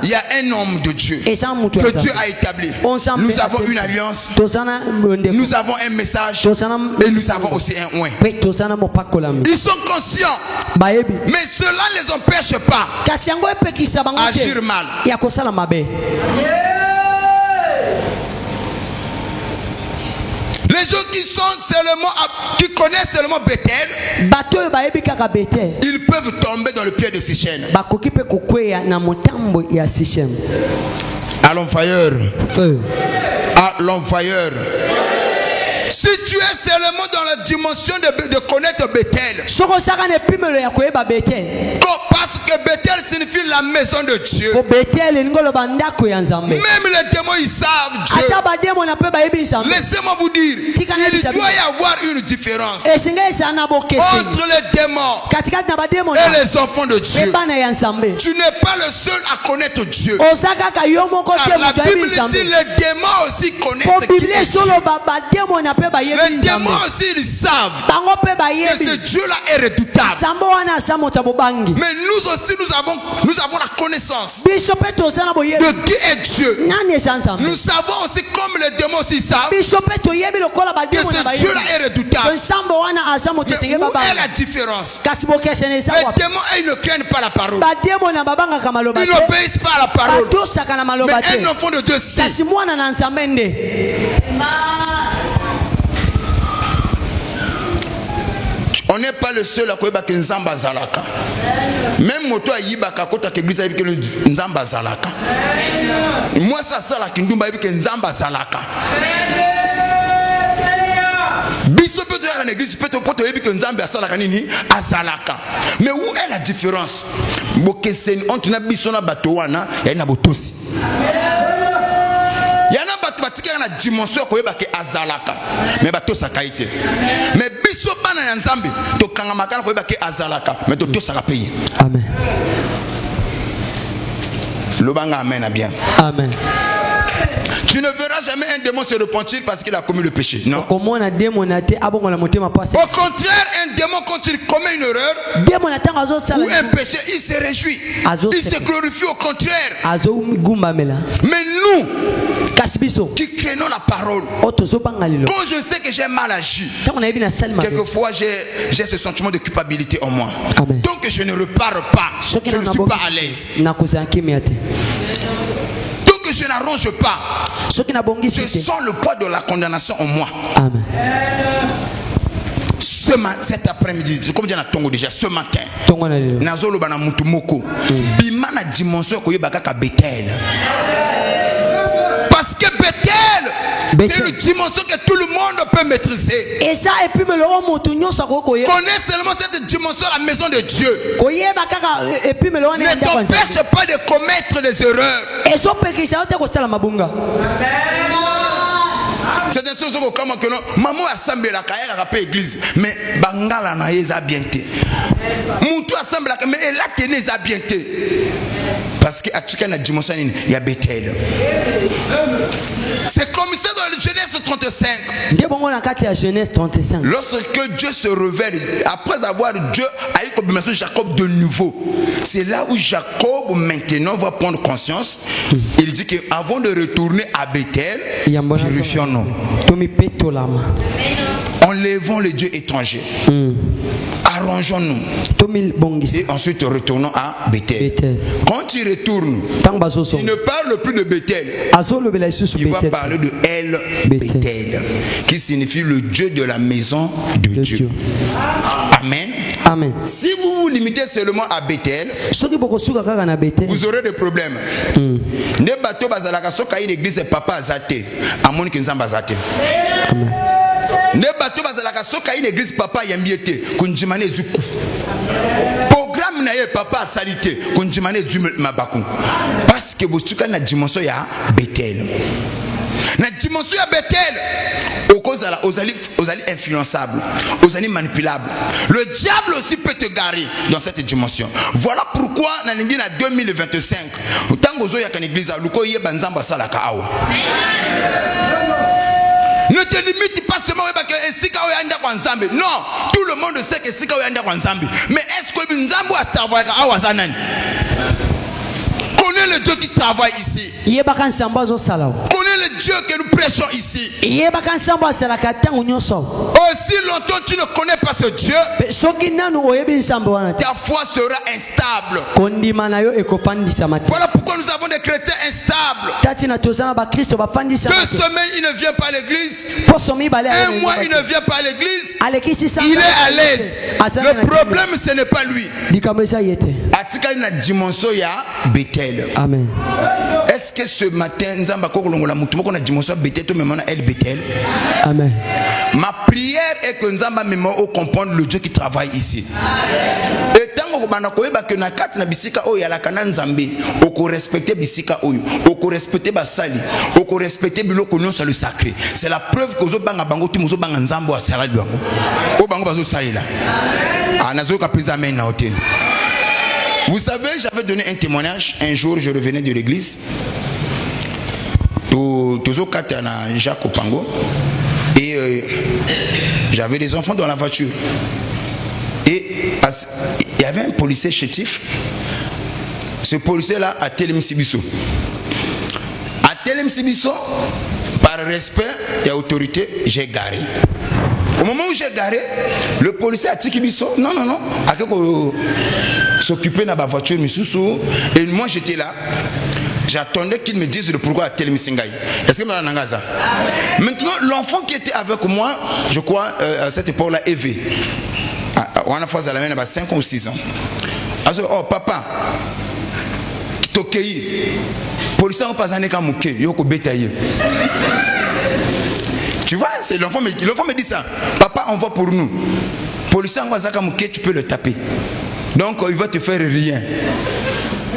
il y a un homme de Dieu que Dieu a établi. Nous avons une alliance. Nous avons un message. Et nous avons aussi un oint. Ils sont conscients. Mais cela ne les empêche pas d'agir mal. Les gens qui connaissent seulement Bethel, ils peuvent tomber dans le pied de Sichem. À l'envoyeur. À l'envoyeur. Si tu es seulement dans la dimension de connaître Bethel, parce que Bethel signifie la maison de Dieu. Même les démons ils savent Dieu. Laissez-moi vous dire, il doit y avoir une différence entre les démons et les enfants de Dieu. Tu n'es pas le seul à connaître Dieu. Car la Bible dit les démons aussi connaissent qui est Dieu. Les démons aussi ils savent que ce Dieu-là est redoutable. Mais nous aussi nous avons la connaissance de qui est Dieu. Nous savons aussi comme les démons aussi savent que ce Dieu-là est redoutable. Mais où est la différence? Les démons ils ne craignent pas la parole. Ils n'obéissent pas à la parole. Mais un enfant de Dieu sait. On n'est pas le seul à connaître que Nzamba Zalaka. Même moto a yibaka kota ke église avec Nzamba Zalaka. Moi ça la kindumba avec Nzamba Zalaka. Biso peut être en église peut être avec Nzamba Zalaka nini azalaka. Mais où est la différence? Bokesen on na biso na bato wana ya na botosi. Il y en a qui ont la dimension que azalaka mais bato sakaite mais biso bana ya nzambe to kanga makana ko ke azalaka mais to saka payer. Amen. Lobanga amen a bien. Amen. Tu ne verras jamais un démon se repentir parce qu'il a commis le péché. Non. Au contraire, un démon quand il commet une erreur ou un péché, il se réjouit. Il se glorifie au contraire. Mais nous qui craignons la parole, quand je sais que j'ai mal agi, quelquefois j'ai ce sentiment de culpabilité en moi. Donc je ne repars pas. Je ne suis pas à l'aise. Je n'arrange pas. Je sens le poids de la condamnation en moi. Amen. Cet après-midi, comme dire Tongo déjà, ce matin, Nazolo bana mutumoko, bimana dimension ko yeba kaka Bethel. Parce que Bethel, c'est une dimension que tout le monde peut maîtriser. Et ça, et puis connais seulement cette dimension, la maison de Dieu. Ne t'empêche pas de commettre des erreurs. C'est une chose comme que maman assemble la carrière à la église, mais bangala na yeza bienté. Moutou assemble la mais elle a tenu za bienté. Parce que à tout cas la dimension il y a Bethel. C'est comme ça dans le Genèse 35. Lorsque Dieu se révèle, après avoir Dieu a eu comme Jacob de nouveau, c'est là où Jacob maintenant va prendre conscience. Il dit qu'avant de retourner à Bethel, purifions-nous. Enlevons les dieux étrangers. Arrangeons-nous. Et ensuite retournons à Bethel. Quand il retourne, il ne parle plus de Bethel. Il va parler de El Bethel, qui signifie le Dieu de la maison de Dieu. Amen. Amen. Si vous vous limitez seulement à Bethel, vous aurez des problèmes. Ne bateau bazalaka soka une église papa azate, amoni kinzamba azate. Amen. Ne bateau bazalaka soka une église papa yambiete, kunjimane zuku. Programme na ye papa salité, kunjimane du mabaku. Parce que vous soka na dimension ya Bethel. La dimension à Bethel, aux alliés influençables, aux alliés manipulables. Le diable aussi peut te garer dans cette dimension. Voilà pourquoi dans l'Église 2025, tant que vous avez une église, ne te limite pas seulement à Sika ou Yanda Kwanzambi. Non, tout le monde sait que Sika ou Yanda Kwanzambi. Mais est-ce que Nzambo a travaillé à Awazanan? Connais le Dieu qui travaille ici. Connais le Dieu que nous prêchons ici. Aussi longtemps tu ne connais pas ce Dieu, ta foi sera instable. Voilà pourquoi nous avons des chrétiens instables. 2 semaines il ne vient pas à l'église. 1 mois il ne vient pas à l'église. Il est à l'aise. Le problème ce n'est pas lui. Atikali na dimension ya Bethel. Amen. Est-ce que ce matin Nzamba kokolongola mutu moko na dimension Bethel to memona el Bethel? Amen. Ma prière est que Nzamba memo au comprendre le Dieu qui travaille ici. Et tant que bana koyeba que na kati na bisika oyo ya la kana Nzambe, oko respecter bisika oyo, oko respecter basali, oko respecter biloko nyonso le sacré. C'est la preuve que zo banga bango ti mozo banga Nzambo a sala bango. O bango bazo salela. Ah nazo ka pesa main na hotel. Vous savez, j'avais donné un témoignage. Un jour, je revenais de l'église. Toujours Katana Jacques Opango. Et j'avais des enfants dans la voiture. Et il y avait un policier chétif. Ce policier-là a Telem Sibiso. À Telem Sibiso, par respect et autorité, j'ai garé. Au moment où j'ai garé, le policier a dit non, non, non. S'occuper de ma voiture, et moi j'étais là. J'attendais qu'il me dise le pourquoi à tel Missingaï. Est-ce que maintenant, l'enfant qui était avec moi, je crois, à cette époque-là, Eve. On a fait la même à 5 ou 6 ans. Alors, oh papa, Tokei, policier n'a pas un camouké, yoko bétaillé. Tu vois, c'est l'enfant me dit ça. Papa, on va pour nous. Policier en Wazaka Mouké, tu peux le taper. Donc, il va te faire rien.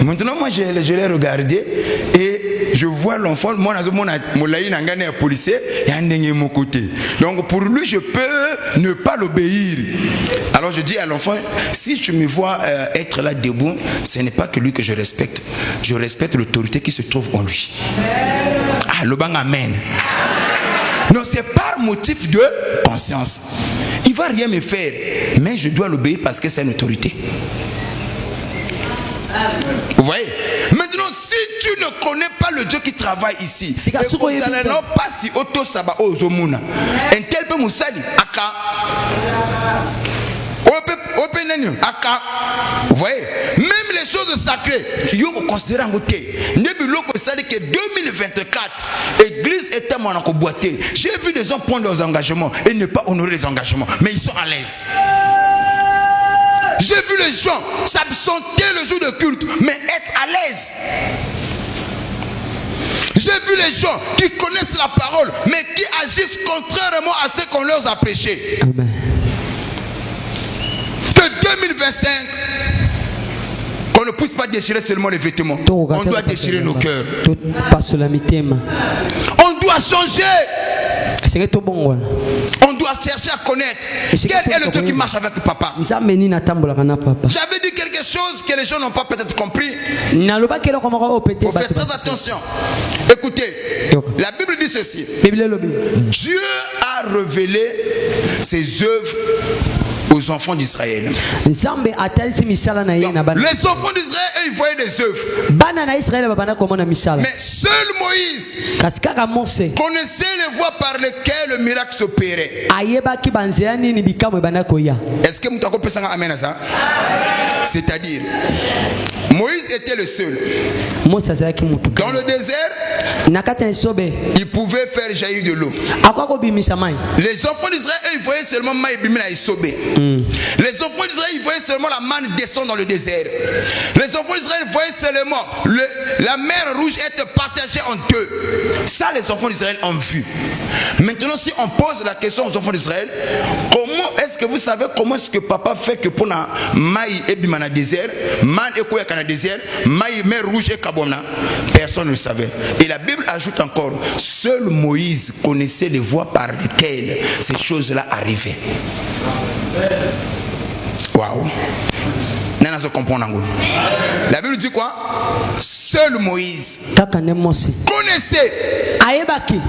Maintenant, moi, je l'ai regardé et je vois l'enfant. Moi, je suis policier et un mon côté. Donc, pour lui, je peux ne pas l'obéir. Alors, je dis à l'enfant, si tu me vois être là debout, ce n'est pas que lui que je respecte. Je respecte l'autorité qui se trouve en lui. Ah, le bang amen. Non, c'est par motif de conscience. Il ne va rien me faire, mais je dois l'obéir parce que c'est une autorité. Vous voyez? Maintenant, si tu ne connais pas le Dieu qui travaille ici, pas si auto saba ozomuna. Un tel peu musali aka. Vous voyez? Même les choses sacrées, il faut considérer en côté. Que 2024, l'église était mon boité. J'ai vu des gens prendre leurs engagements et ne pas honorer les engagements, mais ils sont à l'aise. J'ai vu les gens s'absenter le jour de culte, mais être à l'aise. J'ai vu les gens qui connaissent la parole, mais qui agissent contrairement à ce qu'on leur a prêché. Amen. De 2025, on ne puisse pas déchirer seulement les vêtements. On doit déchirer nos cœurs. On doit changer. On doit chercher à connaître quel est le Dieu qui marche avec papa. J'avais dit quelque chose que les gens n'ont pas peut-être compris. Il faut faire très attention. Écoutez, la Bible dit ceci. Dieu a révélé ses œuvres aux enfants d'Israël. Les enfants d'Israël, ils voyaient des œuvres. Mais seul Moïse connaissait les voies par lesquelles le miracle s'opérait. Est-ce que vous avez amen à ça? C'est-à-dire, Moïse était le seul. Dans le désert, il pouvait faire jaillir de l'eau. Les enfants d'Israël, ils voyaient seulement Maïbimina et Sobé. Les enfants d'Israël, ils voyaient seulement la manne descendre dans le désert. Les enfants d'Israël voyaient seulement la mer rouge être partagée en deux. Ça, les enfants d'Israël ont vu. Maintenant, si on pose la question aux enfants d'Israël, comment est-ce que vous savez comment est-ce que papa fait que pour la maï et bimana désert, man et koya kana désert, maï mer rouge et kabona, personne ne le savait. Et la Bible ajoute encore, seul Moïse connaissait les voies par lesquelles ces choses-là arrivaient. Waouh. La Bible dit quoi? Seul Moïse connaissait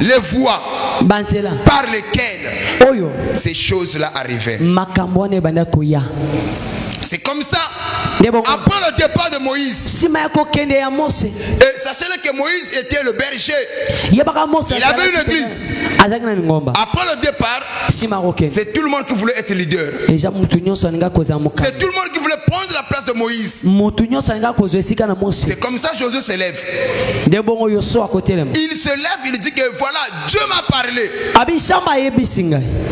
les voies par lesquelles ces choses-là arrivaient. C'est comme ça. Après le départ de Moïse, et sachez que Moïse était le berger. Il avait une église. Après le départ, c'est tout le monde qui voulait être leader. C'est tout le monde qui voulait prendre la place de Moïse. C'est comme ça que Josué se lève. Il se lève, il dit que voilà, Dieu m'a parlé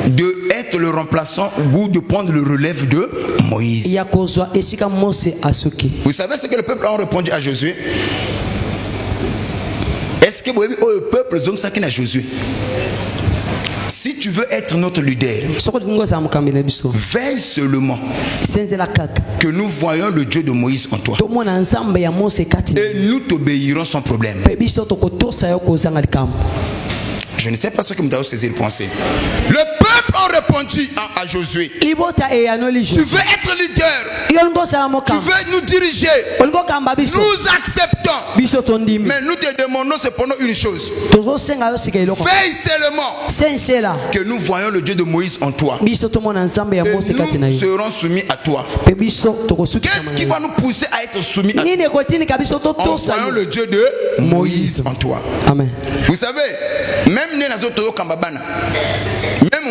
de être le remplaçant ou de prendre le relève de Moïse. Vous savez ce que le peuple a répondu à Josué? Est-ce que le peuple a Josué? Si tu veux être notre leader, veille seulement que nous voyons le Dieu de Moïse en toi. Et nous t'obéirons sans problème. Je ne sais pas ce que Mdao César pensait. Le peuple a répondu à Josué. Tu veux être leader. Tu veux nous diriger. Nous acceptons. Mais nous te demandons cependant une chose. Veille seulement que nous voyons le Dieu de Moïse en toi. Et nous serons soumis à toi. Qu'est-ce qui va nous pousser à être soumis à toi? En voyant le Dieu de Moïse en toi. Amen. Vous savez, même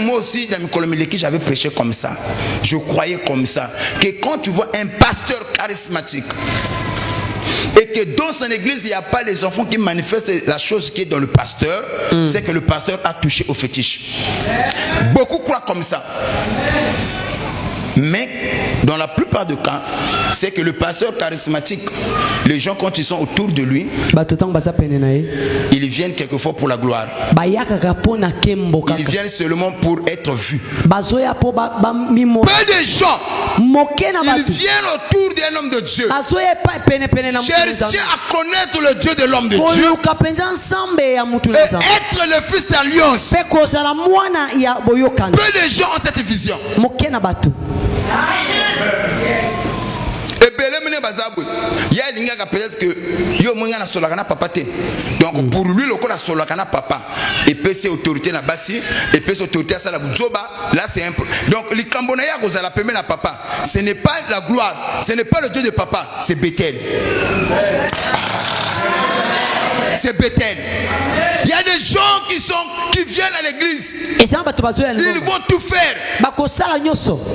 moi aussi dans mes colombiens j'avais prêché comme ça. Je croyais comme ça que quand tu vois un pasteur charismatique et que dans son église il n'y a pas les enfants qui manifestent la chose qui est dans le pasteur, c'est que le pasteur a touché au fétiche. Beaucoup croient comme ça. Mais dans la plupart des cas, c'est que le pasteur charismatique, les gens quand ils sont autour de lui, ils viennent quelquefois pour la gloire. Ils viennent seulement pour être vus. Peu de gens, ils viennent autour d'un homme de Dieu, chercher à connaître le Dieu de l'homme de Dieu et être le fils d'alliance. Peu de gens ont cette vision. Peut-être que donc pour lui le corps solakana papa et peut ses autorités na basi et peut ses autorités à la buzoba là c'est un peu donc les cambonaya vous la permet na papa ce n'est pas la gloire, ce n'est pas le Dieu de papa, c'est Bethel. C'est Bethel. Il y a des gens qui viennent à l'église. Ils vont tout faire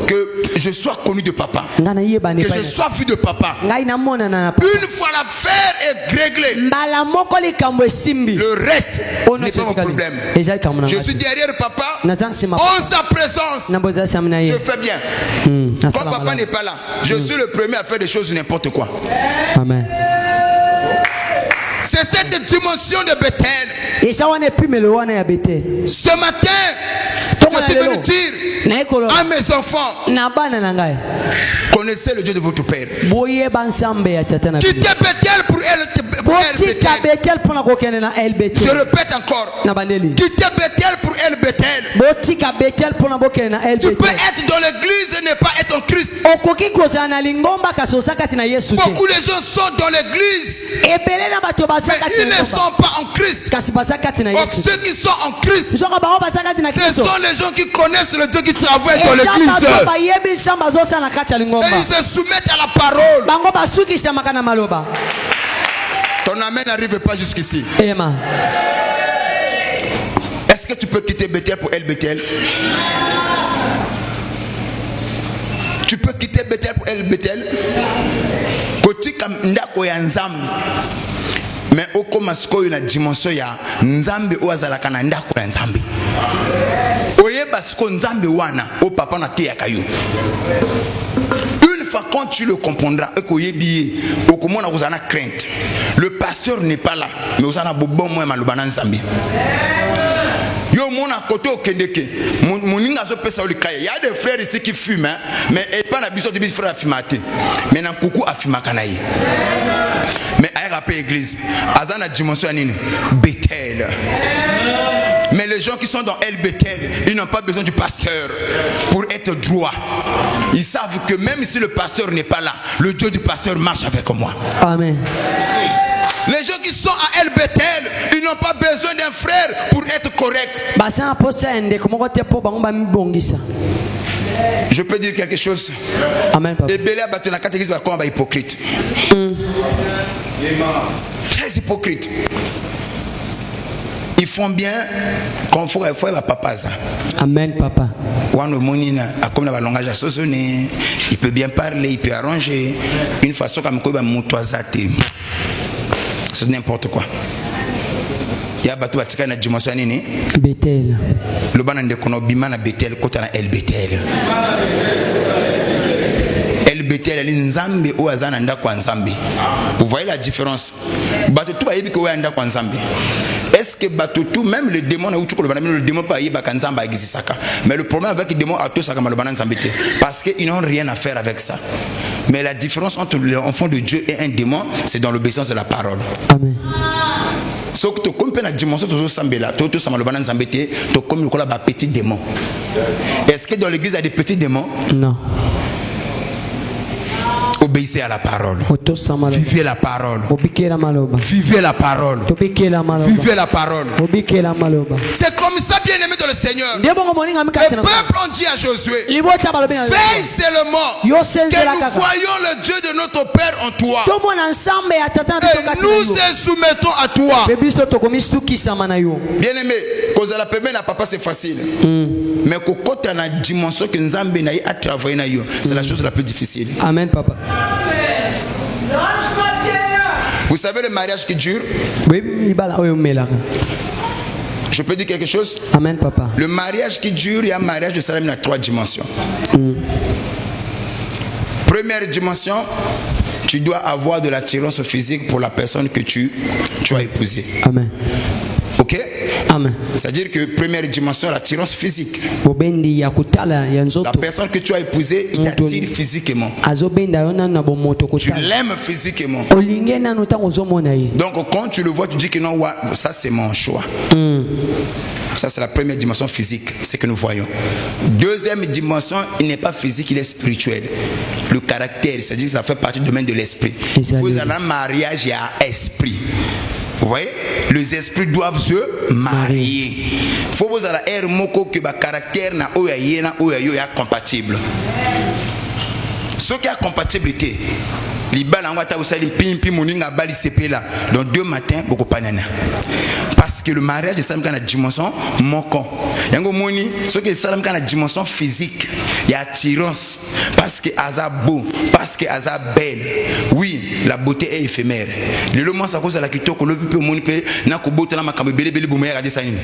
que je sois connu de papa, que je sois vu de papa. Une fois l'affaire est réglée, le reste n'est pas mon problème. Je suis derrière papa en sa présence. Je fais bien. Quand papa n'est pas là, je suis le premier à faire des choses n'importe quoi. Amen. C'est cette dimension de Bethel. Ce matin, je vais dire à mes enfants, connaissez le Dieu de votre père. Quittez Bethel pour Bethel. Je répète encore, quittez Bethel pour Bethel. Tu peux être dans l'église et ne pas être en Christ. Beaucoup de gens sont dans l'église, mais ils ne sont pas en Christ. Or, ceux qui sont en Christ, ce sont les gens qui connaissent le Dieu qui travaille dans l'église. Et ils se soumettent à la parole. Ton amen n'arrive pas jusqu'ici. Est-ce que tu peux quitter Bethel pour Bethel? Tu peux quitter Bethel pour Bethel? Mais au commencement il y a une dimension ya nzambe oazalaka na ndako ya nzambe. Oyeba siko nzambe wana o papa na te ya kayo. Une fois quand tu le comprendras et que yebi au comment on a crainte. Le pasteur n'est pas là, mais on a bon moi malobana nzambe. Yo mon à côté au Kendeke, mon inga zo pesa o likaya. Il y a des frères ici qui fument, mais pas la biso de frère affirmaté. Mais nan coucou affirmakanaï. Mais aïe rappel église. Azana dimension nini Bethel. Mais les gens qui sont dans El Bethel, ils n'ont pas besoin du pasteur pour être droit. Ils savent que même si le pasteur n'est pas là, le Dieu du pasteur marche avec moi. Amen. Les gens qui sont à El Bethel, ils n'ont pas besoin d'un frère pour être correct. Je peux dire quelque chose. Amen, papa. Et Béla battu la catégorie va comme hypocrite. Très hypocrite. Ils font bien quand il faut papa ça. Amen, papa. Il peut bien parler, il peut arranger. Une façon comme c'est n'importe quoi. Il y a battu na dimension nini Bethel. Le banande kono bimana Bethel kota na El Bethel. El Bethel ali nzambe o azana ndako nzambe. Vous voyez la différence? Batutu ba yebiko wa ndako nzambe. Est-ce que batutu même le démon na utuko le démon pas yebaka nzamba existaka. Mais le problème avec le démon a tout ça comme le banane nzambe parce qu'ils n'ont rien à faire avec ça. Mais la différence entre l'enfant de Dieu et un démon, c'est dans l'obéissance de la parole. Amen. Ce que tu comprends la dimension de Sambela, tout ça le banane zambété, tu comme le petit démon. Est-ce que dans l'église il y a des petits démons? Non. Obéissez à la parole. Vivez la parole. Vivez la parole. Vivez la parole. C'est comme ça, bien aimé dans le Seigneur. Le peuple ont dit à Josué, veille seulement que nous voyons le Dieu de notre Père en toi. Et nous se soumettons à toi. Bien aimé, cause la peuple n'a pas c'est facile. Mais quand tu as une dimension que nous avons à travailler, c'est la chose la plus difficile. Amen, papa. Vous savez le mariage qui dure? Je peux dire quelque chose? Amen, papa. Le mariage qui dure, il y a un mariage de Salam à 3 dimensions. Première dimension, tu dois avoir de l'attirance physique pour la personne que tu as épousée. Amen. Ok? Amen. C'est-à-dire que première dimension, l'attirance physique. La personne que tu as épousée, il t'attire physiquement. Tu l'aimes physiquement. Donc quand tu le vois, tu dis que non, ça c'est mon choix. Ça c'est la première dimension physique, c'est que nous voyons. Deuxième dimension, il n'est pas physique, il est spirituel. Le caractère, c'est-à-dire que ça fait partie du domaine de l'esprit. Vous avez un mariage, il y a esprit. Vous voyez, les esprits doivent se marier. Il faut vous avoir un mot que le caractère n'a pas compatible. Ce qui a compatibilité, donc 2 matins, beaucoup pas nana. Parce que le mariage de Salam a une dimension manquant. Ce qui est a une dimension physique, il y a attirance. Parce que Aza beau, parce que Aza belle. Oui, la beauté est éphémère. Le moment ça cause à la kito que le peut moniper na ko beauté na makambe bele bele bu meya desani.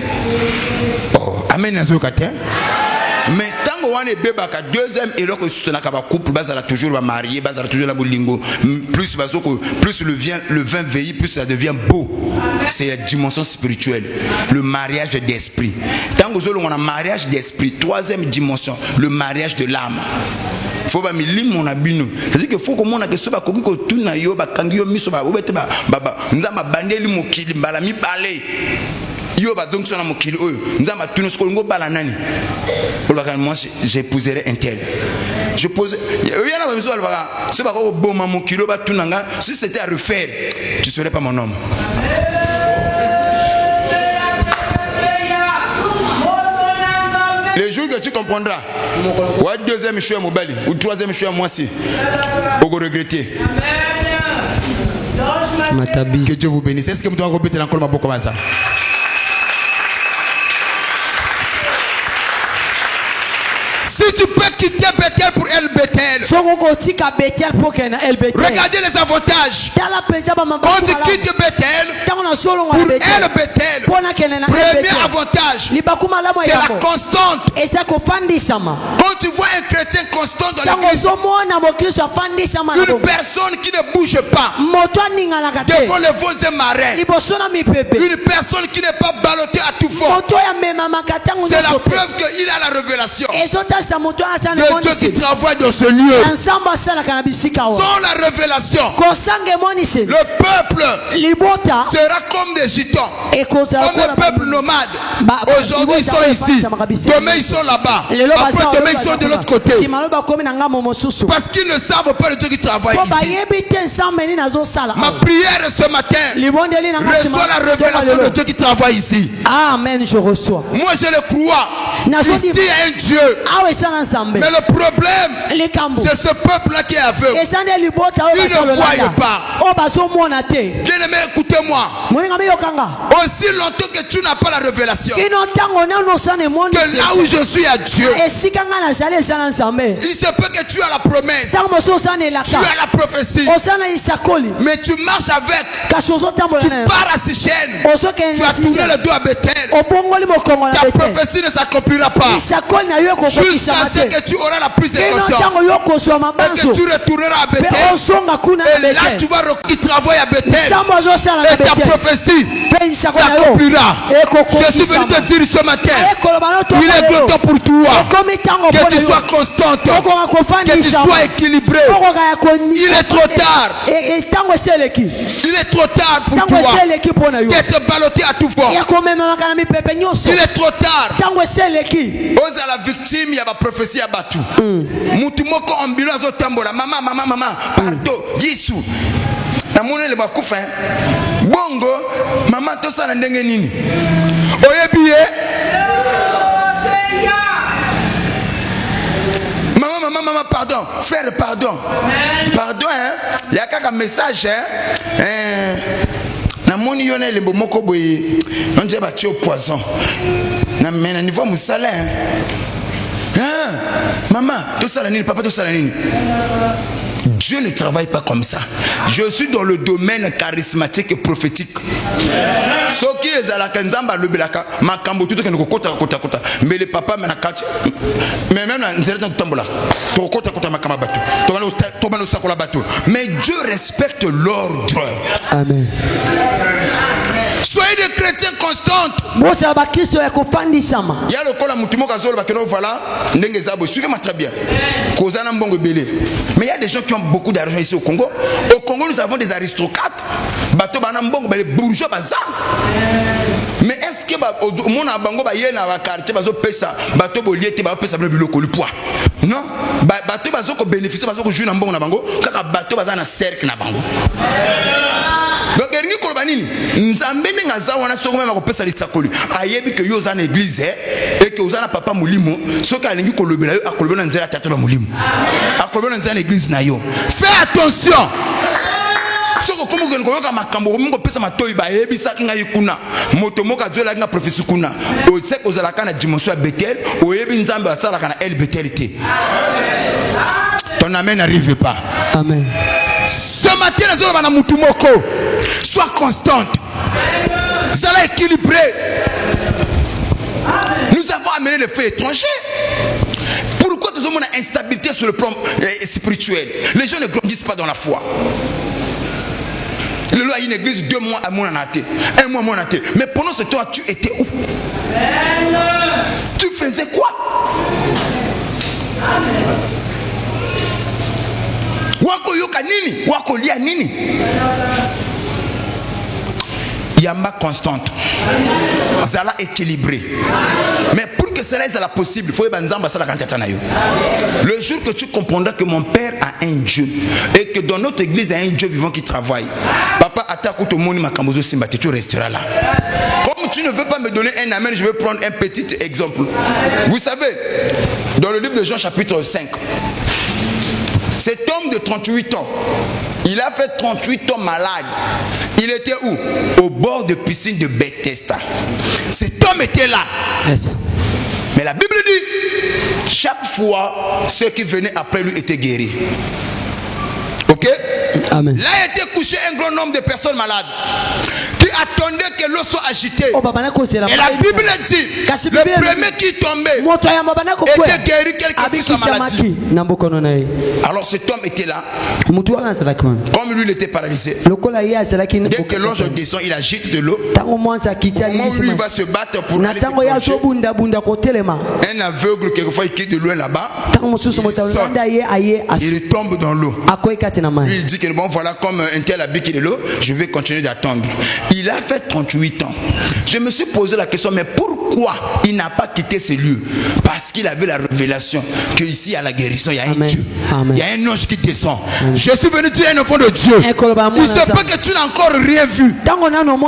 Oh, amen na zo katin. Mais tant qu'on est bébé, deuxième et l'autre soutenaka ba couple bazala toujours va marier, bazala toujours la bolingo. Plus le vin vieillit, plus ça devient beau. C'est la dimension spirituelle, le mariage d'esprit. Tant qu'on a un mariage d'esprit, troisième dimension, le mariage de l'âme. Faut pas me lire mon abino. C'est-à-dire qu'il faut que mon akeso ba koki ko tuna yo ba kangio miso ba obete ba nzamba bandeli mokili mbala mi balé. Yo ba donc sona mokili oyo nzamba tuna sko ngo bala nani. Moi j'épouserai un tel. Je pose rien à miso ba so ba ko boma mokili ba tuna nga si c'était à refaire, tu serais pas mon homme. Le jour que tu comprendras, ou deuxième choix mobile, ou troisième choix moi si, vous regretter. Que Dieu vous bénisse. Est-ce que vous devez répéter encore ma boucle comme ça? Si tu peux quitter Bethel pour El Bethel, regardez les avantages. Quand tu quittes Bethel pour El Bethel, premier avantage, c'est la constante. Quand tu vois un chrétien constant dans l'église, une personne qui ne bouge pas devant les veaux et marins, une personne qui n'est pas ballottée à tout fort, c'est la preuve qu'il a la révélation. Le Dieu qui travaille dans ce lieu, sans la révélation, le peuple sera comme des gitans, comme des peuples nomades. Aujourd'hui ils sont ici, demain ils sont là-bas, après demain ils sont de l'autre côté, parce qu'ils ne savent pas le Dieu qui travaille ici. Ma prière ce matin, reçois la révélation de Dieu qui travaille ici. Amen, je reçois. Moi je le crois. Ici il y a un Dieu. Mais le problème, c'est ce peuple-là qui est aveugle. Il ne voit pas. Bien aimé, écoutez-moi. Aussi longtemps que tu n'as pas la révélation, que là où je suis à Dieu, il se peut que tu as la promesse, tu as la prophétie, mais tu marches avec, tu pars à Sichem, tu as tourné le dos à Bethel, ta prophétie ne s'accomplira pas jusqu'à ce que tu auras la prise de conscience et que tu retourneras à Bethel, et là tu vas travailler à Bethel et ta prophétie s'accomplira. Je suis venu te dire ce matin, il est grand temps pour toi que tu sois constante, que tu sois équilibré. Il est trop tard. Il est trop tard pour toi d'être ballotté à tout fort. Il est trop tard. Oza la victime, il y a ma prophétie à Batu. Mutumoko ambulance au tambola. Maman, pardon, Yesu. Namone le bakufa. Bongo, maman to sala ndenge nini? Oyebiye. Maman, pardon. Frère, pardon. Pardon, hein. Il y a qu'un message, hein. Namoni yone le moko boye. On dit ba au poison. Na mena niveau musala, hein. Maman, tout ça la nini, papa tout ça la nini. Dieu ne travaille pas comme ça. Je suis dans le domaine charismatique et prophétique. Ce qui est à la kanzamba le belaka, ma kambo tout que nous kota. Mais les papas me nakati. Mais même la nzereta tambola. To kota ma kamabatu. To balo sakola bateau. Mais Dieu respecte l'ordre. Amen. Soyez des chrétiens constants. Il y a le col à Moutumo Kazol, voilà, Nengezabo, suivez-moi très bien. Kozana Mbongo Belé. Mais il y a des gens qui ont beaucoup d'argent ici au Congo. Au Congo, nous avons des aristocrates. Bateau Banambongo, les bourgeois bazar. Mais est-ce que mon abango ba yena wa quartier bazo pesa bateau boliete ba pesa bilo ko poids? Non, bateau bazo ko bénéficier bazo ko jouer na mbongo na bango, kaka bateau baza na cercle na bango. Donc eringi kolobanini nzambe ndenge aza wana soko mema kopesa lisakoli ayebi ke yo za na église et que ozana papa mulimo soki alingi kolobela yo akolobela nzela tata ba mulimo akolobela nzela na église na yo. Fais attention. Soko komo ko ngoyoka makambo ko pesa matoyi ba yebi sakinga yikuna moto moka zola nga prophétie kuna o seko ozala kana dimension ya Bethel o yebi nzambe asala kana el Bethelité. Ton amen n'arrive pas. Amen. Ce matin, sois constante. Sois équilibré. Nous avons amené les faits étrangers. Pourquoi nous avons une instabilité sur le plan spirituel? Les gens ne grandissent pas dans la foi. Le loi a une église 2 mois à mon anaté, 1 mois à mon anaté. Mais pendant ce temps, tu étais où? Tu faisais quoi? Wako yoka nini? Wako lia nini? Yamba constante. Zala équilibré. Mais pour que cela soit possible, il faut que le jour que tu comprendras que mon Père a un Dieu et que dans notre église il y a un Dieu vivant qui travaille, papa attaque tout le monde, tu resteras là. Comme tu ne veux pas me donner un amen, je vais prendre un petit exemple. Vous savez, dans le livre de Jean chapitre 5, cet homme de 38 ans, il a fait 38 ans malade. Il était où? Au bord de piscine de Bethesda. Cet homme était là. Yes. Mais la Bible dit, chaque fois, ceux qui venaient après lui étaient guéris. Ok? Amen. Là, il était couché un grand nombre de personnes malades. Tu attendait que l'eau soit agitée. Et la Bible dit, le premier qui tombait était guéri quelque chose de sa maladie. Alors cet homme était là. Comme lui, il était paralysé. Dès que l'ange descend, il agite de l'eau. Comment lui il va se battre pour aller se un aveugle, quelquefois, il quitte de loin là-bas. Il tombe dans l'eau. Il dit que bon, voilà, comme un tel habite de l'eau, je vais continuer d'attendre. Il a fait 38 ans. Je me suis posé la question, mais pourquoi il n'a pas quitté ces lieux? Parce qu'il avait la révélation qu'ici à la guérison, il y a un Dieu. Il y a un ange qui descend. Je suis venu dire un enfant de Dieu. Il se peut que tu n'as encore rien vu.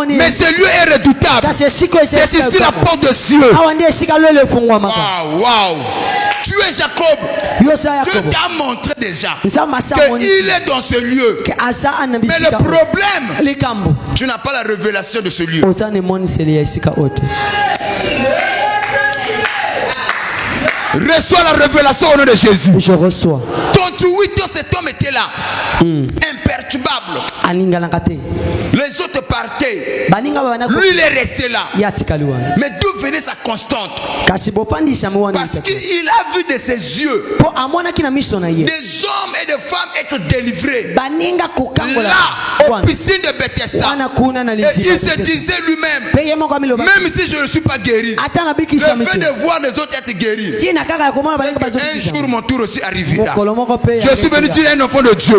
Mais ce lieu est redoutable. C'est ici la porte de Dieu. Wow. Tu es Jacob. Dieu t'a montré déjà qu'il est dans ce lieu. Mais le problème, tu n'as pas la révélation de ce lieu. Reçois la révélation au nom de Jésus. Je reçois. 38 ans, cet homme était là. Imperturbable. Les autres partaient. Lui, il est resté là. Mais d'où venait sa constante? Parce qu'il a vu de ses yeux des hommes et des femmes être délivrés là, aux piscines de Bethesda. Et il se disait lui-même, même si je ne suis pas guéri, le fait de voir les autres être guéris, un jour mon tour aussi arrivera. Je suis venu dire à un enfant de Dieu,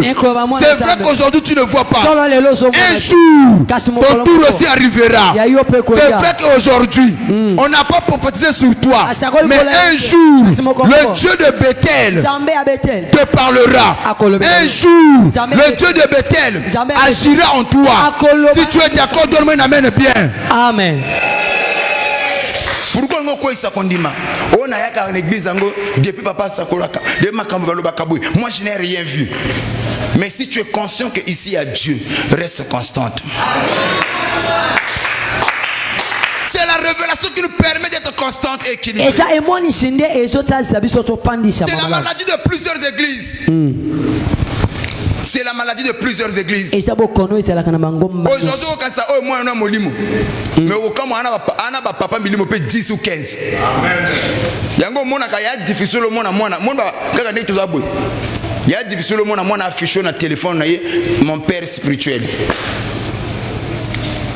c'est vrai qu'aujourd'hui tu ne vois pas. Un jour ton tour aussi arrivera. C'est vrai qu'aujourd'hui on n'a pas prophétisé sur toi, mais un jour le Dieu de Bethel te parlera. Un jour le Dieu de Bethel agira en toi. Si tu es d'accord, donne-moi un amen bien. Amen. Pourquoi on a ça qu'on dit on a yaka en église depuis papa sakolaka de makambo balobakaboui. Moi je n'ai rien vu. Mais si tu es conscient que ici il y a Dieu, reste constante. C'est la révélation qui nous permet d'être constante et équilibrée. C'est la maladie de plusieurs églises. C'est la maladie de plusieurs églises. Aujourd'hui, quand ça au moins un molimo, mais au cas où on a papa milimo peut 10 ou 15. Yango mona kaya difficile le mona kaka ne tout aboué. Il y a difficile le mona affiché na téléphone na mon père spirituel.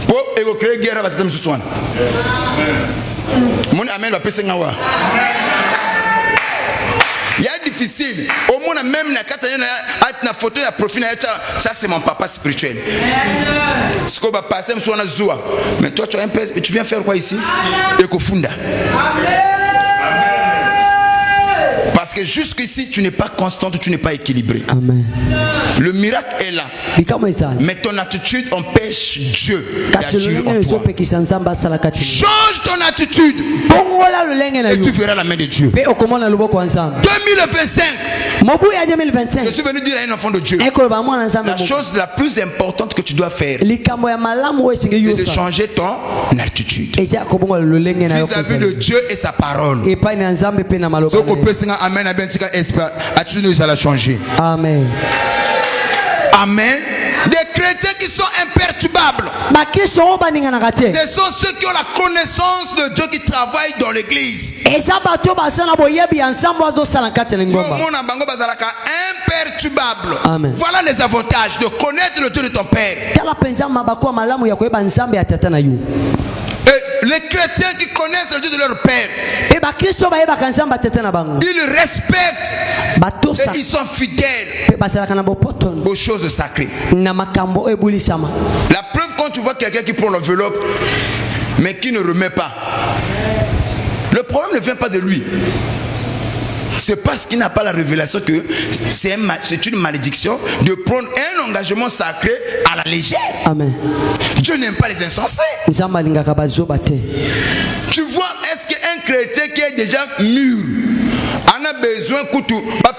Pour ego créer guerre avec dem suswana. Mon amen va pesa ngawa. Il y a difficile. Au moins même la photo de profil, ça c'est mon papa spirituel. Ce qu'on va passer, mais toi tu viens faire quoi ici? Ekofunda. Parce que jusqu'ici tu n'es pas constante, tu n'es pas équilibré. Amen. Le miracle est là. Mais ton attitude empêche Dieu d'agir en toi. Change ton attitude et tu verras la main de Dieu. 2025. Je suis venu dire à un enfant de Dieu, la chose la plus importante que tu dois faire, c'est de changer ton attitude vis-à-vis de Dieu et sa parole. Amen. Amen. Des chrétiens qui sont imperturbables, ce sont ceux qui ont la connaissance de Dieu, qui travaillent dans l'église. Imperturbable. Amen. Voilà les avantages de connaître le Dieu de ton Père. Et les chrétiens qui connaissent le Dieu de leur Père, ils respectent et ils sont fidèles aux choses sacrées. La preuve, quand tu vois quelqu'un qui prend l'enveloppe mais qui ne remet pas, le problème ne vient pas de lui. C'est parce qu'il n'a pas la révélation que c'est une malédiction de prendre un engagement sacré à la légère. Amen. Dieu n'aime pas les insensés. Tu vois, est-ce qu'un chrétien qui est déjà mûr en a besoin de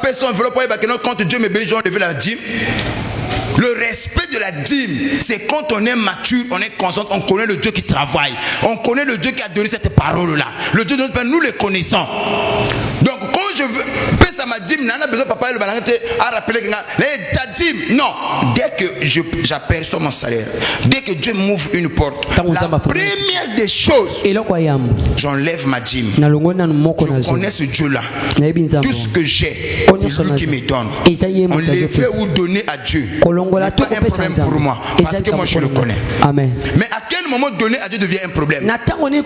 passer son enveloppe quand Dieu me bénit, je vais lever la dîme? Le respect de la dîme, c'est quand on est mature, on est conscient, on connaît le Dieu qui travaille, on connaît le Dieu qui a donné cette parole-là. Le Dieu de notre Père, nous le connaissons. Donc quand je veux payer ma dîme nana besoin papa le banangate a rappelé que ta dîme non, dès que j'aperçois mon salaire, dès que Dieu m'ouvre une porte, la première des choses, j'enlève ma dîme. Je connais ce Dieu là, tout ce que j'ai c'est lui qui me donne. Enlever ou donner à Dieu n'est pas un problème pour moi, parce que moi je le connais. Amen. Mais à quel moment donner à Dieu devient un problème? Parce qu'on ne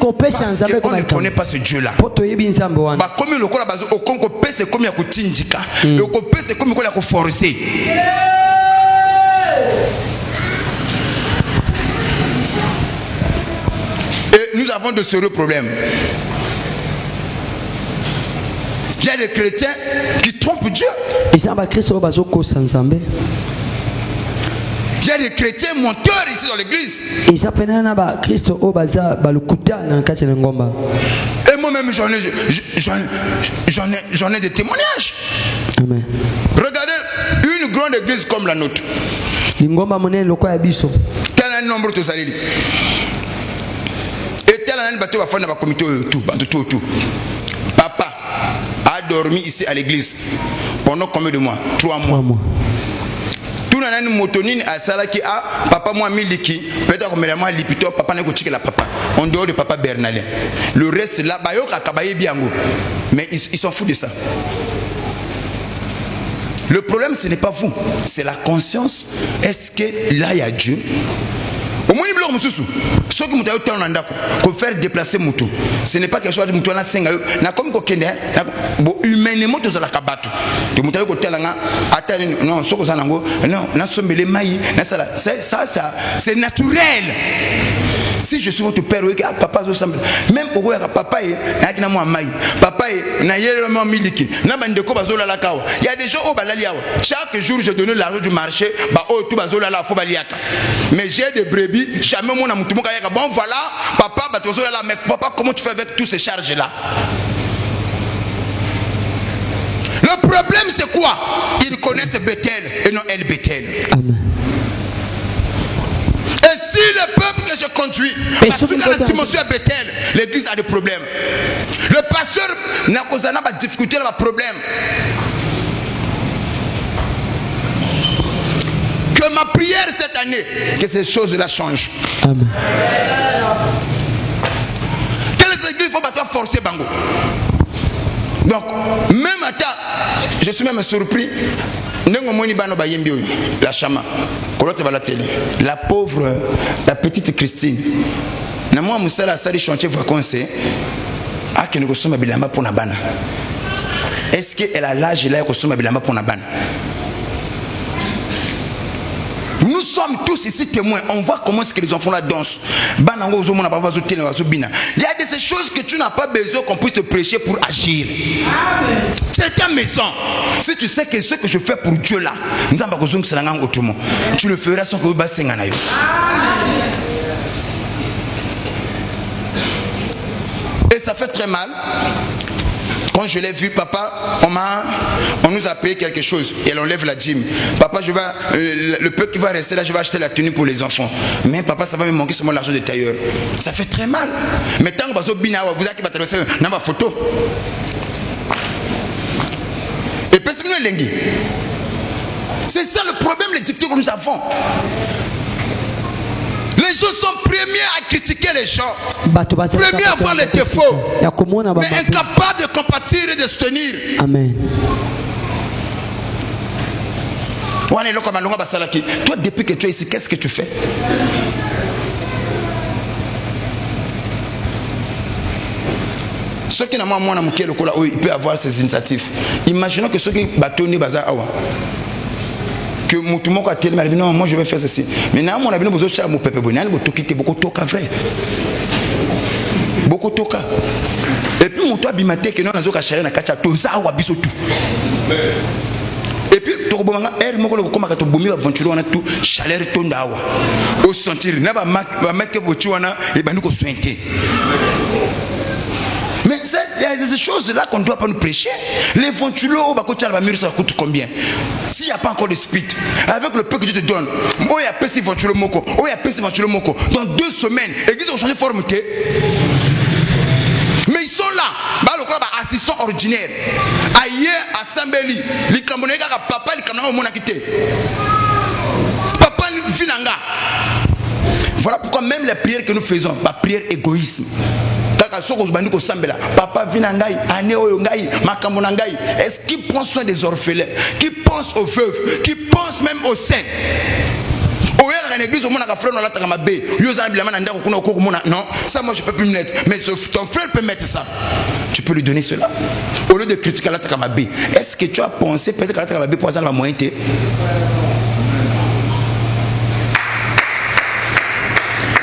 connaît pas ce Dieu là. Comme le corps au Congo c'est comme il y a Tinjika, le copé c'est comme il y a forcer. Et nous avons de sérieux problèmes. Il y a des chrétiens qui trompent Dieu. Il y a des chrétiens menteurs ici dans l'église. Et moi-même j'en ai des témoignages. Amen. Regardez une grande église comme la nôtre. Quel est le nombre de salariés? Et tel un bateau va faire un comité tout. Papa a dormi ici à l'église pendant combien de mois? 3 mois. Tout le monde motonine à Salaki a papa moi miliki peut-être que moi lipito papa n'est que la papa en dehors de papa Bernalin. Le reste là bayoka kabaye biango. Mais ils s'en foutent de ça. Le problème ce n'est pas vous, c'est la conscience. Est-ce que là il y a Dieu? Au moins, ceux qui m'ont faire déplacer Moutou, ce n'est pas quelque chose de Moutou. Comme humainement, tu as la cabate. Tu m'as dit c'est naturel. Si je suis votre père, papa, même pour papa, papa, il y a des gens au Balalia. Chaque jour, je donne l'argent du marché, mais j'ai des brebis, jamais mon amour. Bon, voilà, papa, mais papa, comment tu fais avec tous ces charges-là? Le problème, c'est quoi? Ils connaissent Bethel et non El Bethel. Amen. Et si le peuple que je conduis, parce que dans la dimension à Bethel, l'église a des problèmes. Le pasteur n'a pas de difficulté, il a des problèmes. Que ma prière cette année, que ces choses-là changent. Amen. Quelles églises il faut pas forcer Bango? Donc, même à ta, je suis même surpris. La chama, la pauvre, la petite Christine. Moi, Moussala Sali chantier vacances. Ah, qui ne consomme pas pour la bana. Est-ce qu'elle a l'âge là de consommer pour la bana? Nous sommes tous ici témoins. On voit comment est-ce que les enfants la dansent. Il y a de ces choses que tu n'as pas besoin qu'on puisse te prêcher pour agir. C'est ta maison. Si tu sais que ce que je fais pour Dieu là, tu le feras sans que vous bassiez. Et ça fait très mal. Quand je l'ai vu, papa, on nous a payé quelque chose et elle enlève la dîme. Papa, le peu qui va rester là, je vais acheter la tenue pour les enfants. Mais papa, ça va me manquer seulement l'argent de tailleur. Ça fait très mal. Mais tant que vous avez dans ma photo. Et puis c'est ça le problème, les difficultés que nous avons. Les gens sont premiers à critiquer les gens, premiers à voir les défauts, mais incapables de compatir et de soutenir. Amen. Toi, depuis que tu es ici, qu'est-ce que tu fais? Ceux qui n'ont pas il peut avoir ces initiatives. Imaginons que ceux qui battent bazar awa. Que tout le monde a dit non, moi je vais faire ceci. Mais maintenant, on a besoin de mon peuple bonal, beaucoup toka vrai. Beaucoup toka. Et puis, mon toit bimaté que nous avons chalé na kacha toza wa biso tout. Et puis, to bomanga er moko le koma kato bomi aventure wana tout chaleur tonda wa. Au sentir na ba mettre botu wana et ba nous ko sointer. Mais il y a des choses-là qu'on ne doit pas nous prêcher. Les ventulos, ça coûte combien? S'il n'y a pas encore de speed, avec le peu que Dieu te donne, dans 2 semaines, l'église va changer de forme. Mais ils sont là, assistants ordinaires. aye assembly likambo na papa likambo na mona kité papa finanga. Voilà pourquoi même les prières que nous faisons, la prière égoïsme. Papa vinangai, ane oyongai, makamonangai. Est-ce qu'il prend soin des orphelins, qui pense aux veuves, qui pense même aux saints? Non, ça moi je peux plus le mettre, mais ton frère peut mettre ça. Tu peux lui donner cela. Au lieu de critiquer la takamabé, est-ce que tu as pensé peut-être que la takamabé pour ça la moyenne?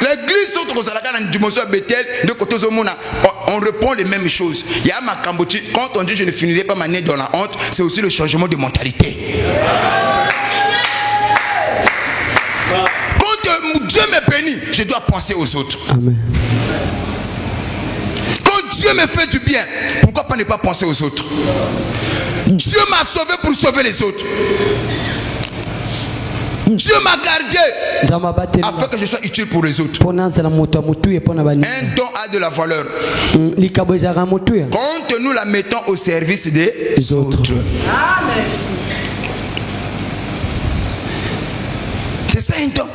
L'église on reprend les mêmes choses. Il y a ma Cambodge. Quand on dit je ne finirai pas ma nez dans la honte, c'est aussi le changement de mentalité. Quand Dieu me bénit, je dois penser aux autres. Amen. Quand Dieu me fait du bien, pourquoi pas ne pas penser aux autres? Dieu m'a sauvé pour sauver les autres. Dieu m'a gardé afin que je sois utile pour les autres. Un don a de la valeur quand nous la mettons au service des autres. Amen. C'est ça un don.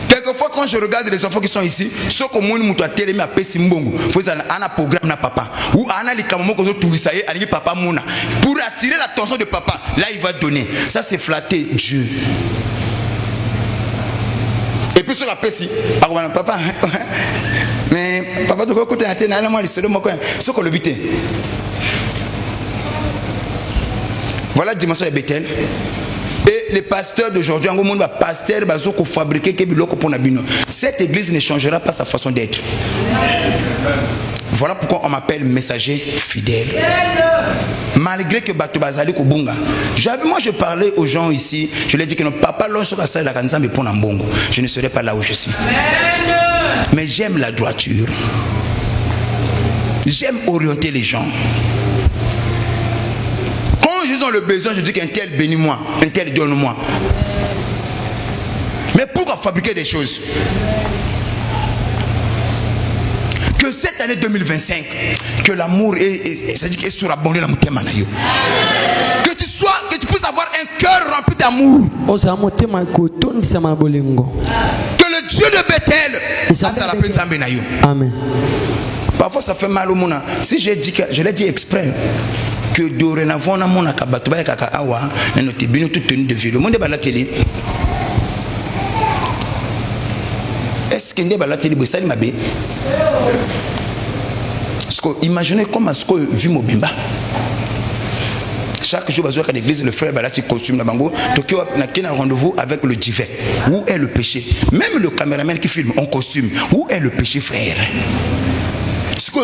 Quelquefois quand je regarde les enfants qui sont ici, ceux comme moi nous télé mais appelé simbongo, faut ça un programme na papa ou ana li kamamo ko tout ça y est papa mona pour attirer l'attention de papa, là il va donner. Ça c'est flatter Dieu. Et puis ce rappel si papa mais papa to ko côté na moi c'est le mot quoi ce qu'on le buté. Voilà dimension de Bethel. Et les pasteurs d'aujourd'hui, en gros, pasteur bazoko fabriquer kebiloko pour nabino. Cette église ne changera pas sa façon d'être. Voilà pourquoi on m'appelle messager fidèle. Malgré que Bato Bazali Kubunga. Moi je parlais aux gens ici, je leur ai dit que notre papa l'onge sur la kanzambe pour Nambongo. Je ne serai pas là où je suis. Mais j'aime la droiture. J'aime orienter les gens. Quand je suis dans le besoin, je dis qu'un tel bénis-moi, un tel donne-moi. Mais pourquoi fabriquer des choses? Que cette année 2025, que l'amour est sur abondé la moutema na yo. Que tu puisses avoir un cœur rempli d'amour. Que le Dieu de Bethel, amen. Parfois ça fait mal au monde. Si je l'ai dit exprès. Que dorénavant na mona kabato ba kaka awa na notre bino toute tenue de vie le monde ba la télé. Est-ce que ndeba la télé bo sali mabe? Parce que imaginez comment est-ce que vit Mobimba. Chaque jour bazoka à l'église le frère balati costume na bango tokyo na kena rendez-vous avec le divin. Où est le péché? Même le caméraman qui filme en costume. Où est le péché, frère? Où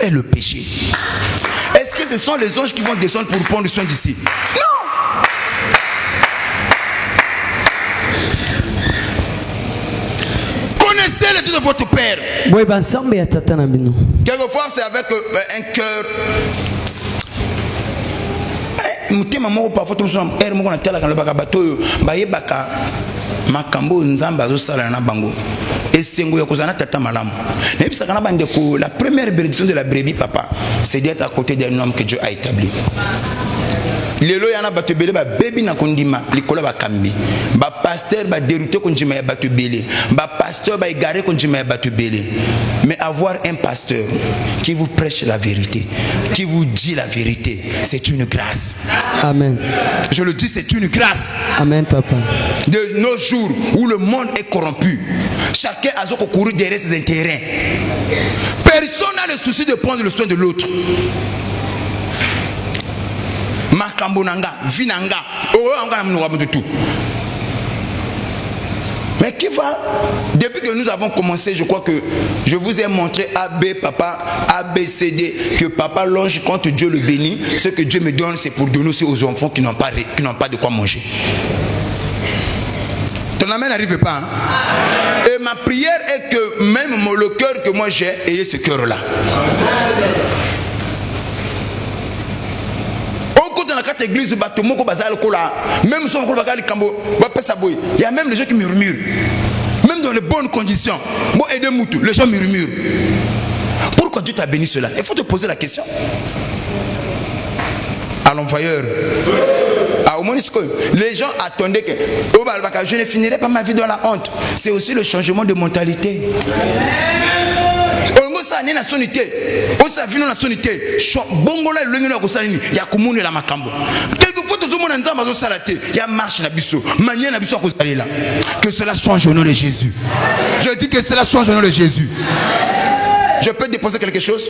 est le péché? Est-ce que ce sont les anges qui vont descendre pour prendre soin d'ici? Non. Connaissez le Dieu de votre Père. Quelquefois c'est avec un cœur. Makambo nzamba zo sala na bango esengo ya kozana tata malamu na bisaka na bandeko. La première bénédiction de la brebis papa c'est d'être à côté d'un homme que Dieu a établi. Lelo yana bato belé ba bebi na kondima likola ba kambi ba pasteur ba dérouté kondima ya bato belé ba pasteur ba égaré kondima ya bato belé. Mais avoir un pasteur qui vous prêche la vérité, qui vous dit la vérité, c'est une grâce. Amen. Je le dis, c'est une grâce. Amen, papa. De nos jours où le monde est corrompu, chacun a son couru derrière ses intérêts. Personne n'a le souci de prendre le soin de l'autre. Makambonanga, vinanga, tout. Mais qui va? Depuis que nous avons commencé, je crois que je vous ai montré AB, papa, ABCD, que papa longe quand Dieu le bénit. Ce que Dieu me donne, c'est pour donner aussi aux enfants qui n'ont pas de quoi manger. Ton amen n'arrive pas. Hein? Et ma prière est que même le cœur que moi j'ai, ayez ce cœur-là. Dans la carte église, même il y a même des gens qui murmurent. Même dans les bonnes conditions. Bon, et de Moutou, les gens murmurent. Pourquoi Dieu t'a béni cela? Il faut te poser la question. À l'envoyeur. Au moins, les gens attendaient que je ne finirai pas ma vie dans la honte. C'est aussi le changement de mentalité. Que cela change au nom de Jésus. Je dis que cela change au nom de Jésus. Je peux déposer quelque chose?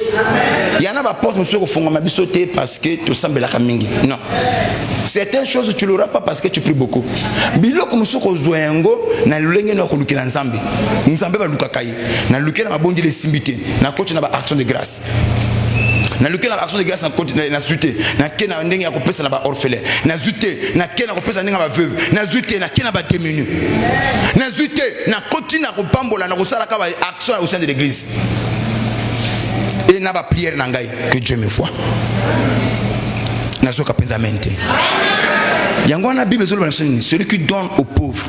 Il y en a qui portent au fond parce que tu sembles la kamingi. Non. Certaines choses tu l'auras pas parce que tu pries beaucoup. Bilo comme ce que zoengo na lulenge na kuluki na nzambe. Nzambe ba luka kai. Na luki na mabondi les simbité. Na coach na ba action de grâce. Na luki na action de grâce na zuté. Na ke na ndenge ya kopesa na ba orphelin. Na zuté na ke na kopesa ndenge ba veuve. Na zuté na ke na ba démunis. Na zuté na continue na kopambola na kosala ka ba action au sein de l'église. Et n'a pas prière nangai que Dieu me voit. Nazoka pensamente. Yango na Bible celui qui donne aux pauvres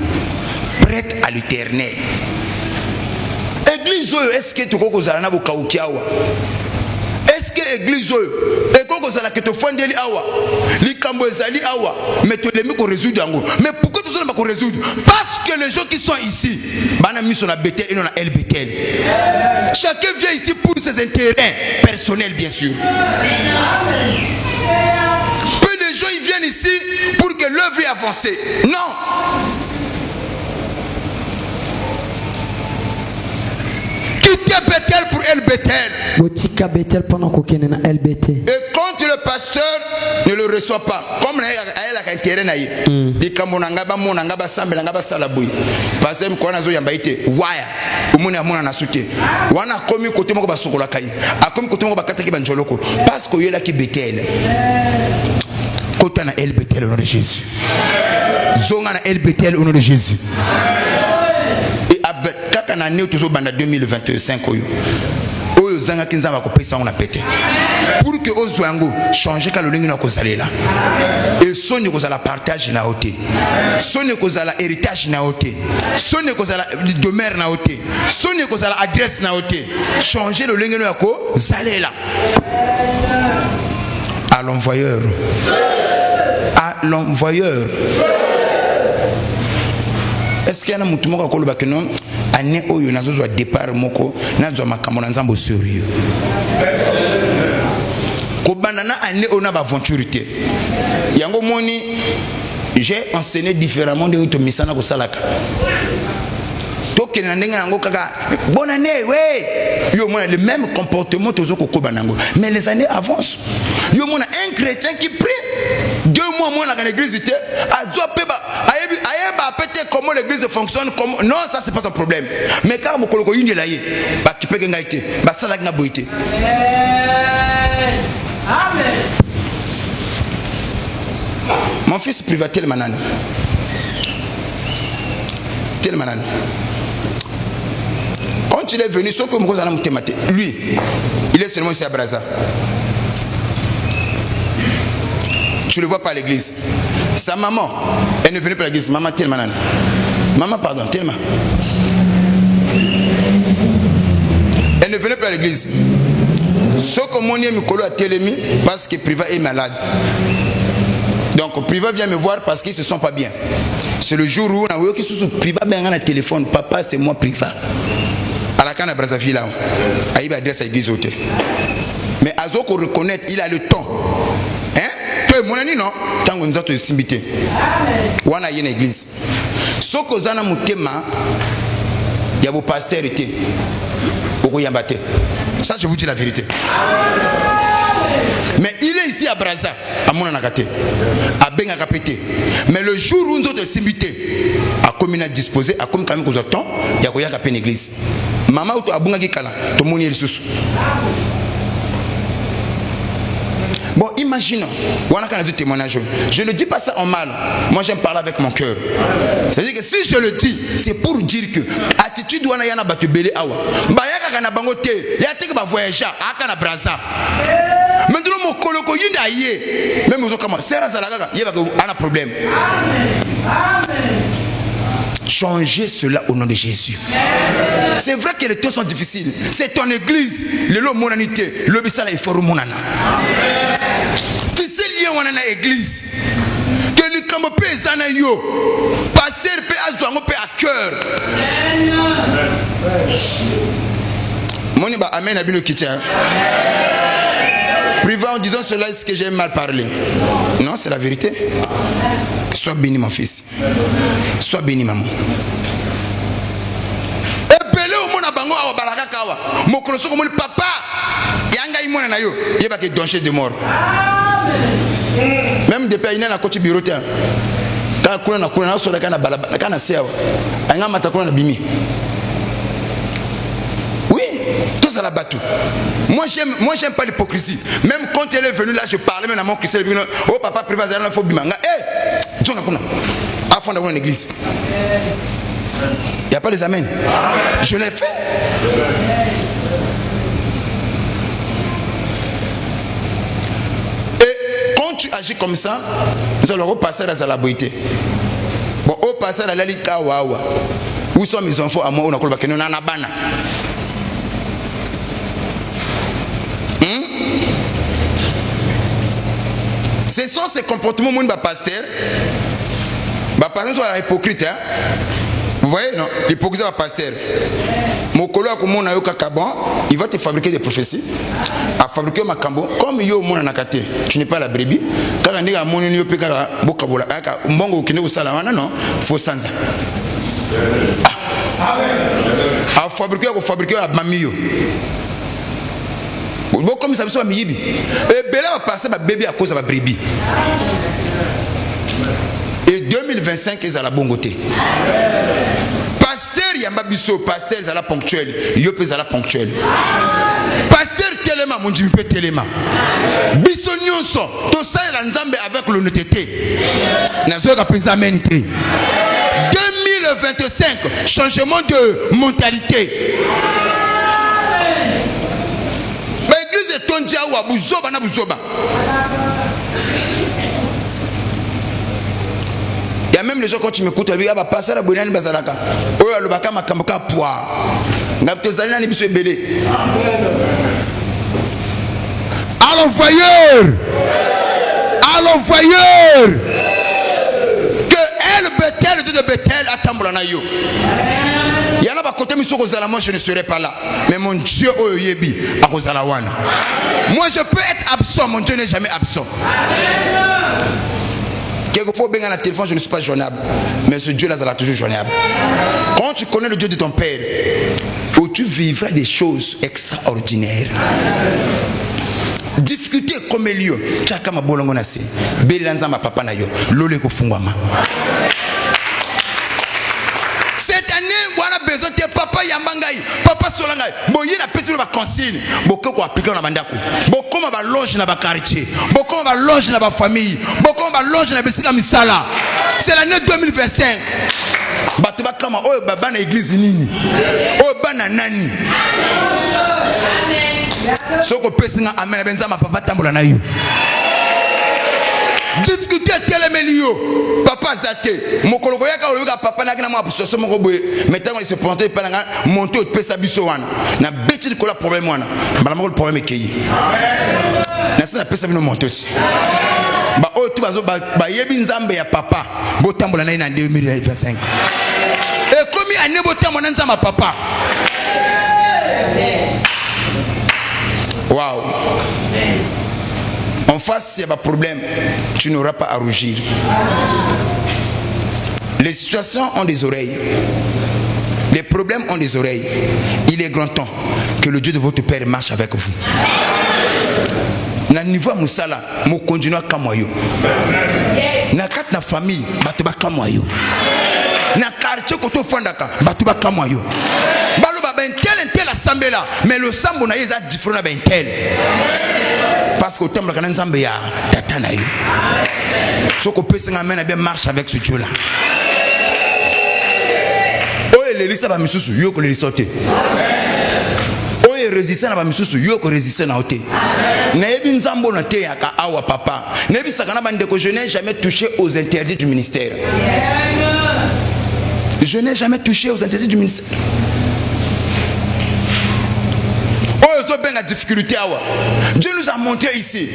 prête à l'Éternel. Église est-ce que tu kokozala na bokaukiawa? Est-ce que église et kokozala que tu fondeli awa? Likambo ezali awa, mais tu l'aimes qu'on résoudre yango. Mais pourquoi tu ne pas qu'on résoudre? Parce que les gens qui sont ici, bana mis sur la Bethel et non la El Bethel. Chacun vient ici pour ses intérêts personnels, bien sûr. Peu de gens ils viennent ici pour que l'œuvre ait avancé. Non. Quittez Bethel pour El Bethel. Et quand le pasteur ne le reçoit pas, comme il a intérêt à y des camonangaba monangaba sambelangaba salaboui. Parce que quand on a zoyambaïté, waya, au monde a mon anasuke. On a commis côté mon basokola kai. A commis côté mon bakataki banjoloko. Parce qu'il y a là qui Bethel. Côté na El Bethel au nom de Jésus. Zonga na El Bethel au nom de Jésus. Et quand on a né toujours banda 2025 oyo zanga kinza va kopesa on a pété pour que ozoango changer ka lolingi na kozalela et soni kozala partage na oté soni kozala héritage na oté soni kozala demeure na oté soni kozala adresse na oté changer lolingi na kozalela à l'envoyeur est-ce qu'il y a un mouton qui a dit non? Année où il y a un départ, moko, nazo makamona nzambo sérieux. Kobanana année où on a aventurité. Yango moni, j'ai enseigné différemment de autres misana ko salaka. Toke na ndenga nango kaka bonne année ouais. Yo mona le même comportement tozo ko kobanango. Mais les années avancent. Yo mona un chrétien qui prie 2 mois moins dans l'église était a doit peba peut-être comment l'église fonctionne comme non ça c'est pas un problème mais quand mon koloko yindi la yé ba qui peut nga été ba sala nga boité amen. Mon fils privé tel manan quand il est venu sauf que mon cousin a lui il est seulement ici à Brazza. Tu le vois pas à l'église. Sa maman, elle ne venait pas à l'église. Maman, tellement. Maman, pardon, tellement. Elle ne venait pas à l'église. Ce que mon ami Mikolo a télémi parce que Priva est malade. Donc Priva vient me voir parce qu'ils se sent pas bien. C'est le jour où on a vu que Priva a un téléphone. Papa, c'est moi Priva. À la canne à Brazzaville là. Il va adresse à l'église. Mais Azoko reconnaître, il a le temps. Mon ami non, tant qu'on nous a tous invité. On a une église. Ce que vous avez mutema, il y a vos pasteurs été. Ça je vous dis la vérité. Mais il est ici à Brazza, à mon anakate, à Bengakapete. Mais le jour où nous autres invité, à comme il a disposé, à comme quand même vous attend, il y a une église. Maman ou à Bungaki Kala, tout le monde est sous. Bon, imaginons, je ne dis pas ça en mal. Moi, j'aime parler avec mon cœur. C'est-à-dire que si je le dis, c'est pour dire que attitude douana yana batu belé awa. Bayaka kana bangote, ya teke ba voyager, aka na Brazza. Maintenant mon koloko yinda yé. Même vous comment, c'est ça là, il y a un problème. Changez cela au nom de Jésus. C'est vrai que les temps sont difficiles. C'est ton église. Le lot monanité. Le bisala il faut monana. Tu sais lié monana église. Que le camopé zana yo. Pasteur pe azouango pe à cœur. Moni ba amen abino kitia. Privé en disant cela, est-ce que j'ai mal parlé? Non, c'est la vérité. Sois béni mon fils. Sois béni maman. Ebele au mona bango awa baraka kawa. Mokoloso ko moni papa. Yanga imona na yo. Yeba ke danger de mort. Même depuis ina na coach bureau tiens. Ka kuna na so kana balaba kana sewa. Anga mata kuna na bimi. Oui, tout ça la batou. Moi j'aime pas l'hypocrisie. Même quand elle est venue là, je parlais même à mon Christ. Oh papa privé il faut bimanga. Eh, tu kuna. À fond dans une église. Il n'y a pas les amens. Je l'ai fait. Et quand tu agis comme ça, nous allons repasser à la beauté. Bon, au passer à la lika wawa. Où sont mes enfants à moi? On a colba que nous n'en a bana. Ce sont ces comportements mon pasteur. Pasteur soit hypocrite, hein? Vous voyez, non? L'hypocrisie va pasteur. Mon collègue, il va te fabriquer des prophéties. À fabriquer ma cambo. Comme yo mon anakate, tu n'es pas la brebis. Quand on dit à mon union, peka bokabola, mongo kine ou salamana, non? Faut sans. À fabriquer la mamio. Comme ça, ça va miyibi. Et Bella va passer ma bébé à cause de ma brebis. Et 2025, ils ont la bonne côté. Pasteur Yamba Bisso, pasteur Zala ponctuel, Yopé Zala ponctuel. Pasteur Telema, mon Dieu, Telema. Bisso Nyonso, tout ça est l'ensemble avec l'honnêteté. Nazoka Penzamenité. 2025, changement de mentalité. L'église est tondie à Bouzoba na Bouzoba. Il y a même les gens quand tu m'écoutes, ils vont passer à la bonne bazalaka. Oh, le baka makamboka poa. Ngaptozalina ni biso belé. À l'envoyeur. À l'envoyeur. Que elle Bethel, le Dieu de Bethel, attend na yo. Il y en a pas côté monsieur Kozala, moi je ne serai pas là. Mais mon Dieu Oyebi à Kozalawana. Moi je peux être absent, mon Dieu n'est jamais absent. Quelquefois, bien à la téléphone, je ne suis pas joignable. Mais ce Dieu-là sera toujours joignable. Quand tu connais le Dieu de ton Père, où tu vivras des choses extraordinaires. Difficulté comme lieu. Chakama bolongo nase. Belanza ma papa na yo. Lole ko fungwama. Cette année, on a besoin de papa Yambangaï, papa Solangaï. Boye na pesi ba consigne. Boko ko appliquer na bandako. Boko ma ba loge na ba quartier. Boko ma ba loge na ba famille. Boko ma ba loge na besika misala. C'est l'année 2025. Batuba kama oyo baba na église nini. Oyo bana nani. Soko pesi na amen benza ma papa tambola na yo. Difficulté télémélio. Papa Zate. Mon collègue a papa n'a pas de mon robot. Maintenant, il se prend pas à monter au pesa bisoana. Na bêtise de problème. Madame, le problème est qu'il n'a pas pesa monter aussi. Bah, oh, tu vas ba yebi nzambe ya papa. Botambola na en 2025. Et comme il y a botambola nzamba papa. Waouh. En face, s'il y a un problème, tu n'auras pas à rougir. Les situations ont des oreilles. Les problèmes ont des oreilles. Il est grand temps que le Dieu de votre Père marche avec vous. Na niveau musala, mo continue kamoyo. Na kat na famille, batuba kamoyo. Na quartier koto fondaka, batuba kamoyo. Balo ba ben tel assemblée là, mais le sambo na yeza différent na ben tel. Parce qu'au temple de Nzambe ya tata na yo. Ce qu'on peut s'engager bien marche avec ce Dieu là. Oye le lisa ba misusu yo ko le lisote. Oye résister na ba misusu yo ko résister na ote. Na yebi Nzambo na te yaka awa papa. Na yebi sakana ba ndeko je n'ai jamais touché aux interdits du ministère. Je n'ai jamais touché aux interdits du ministère. Dieu nous a montré ici.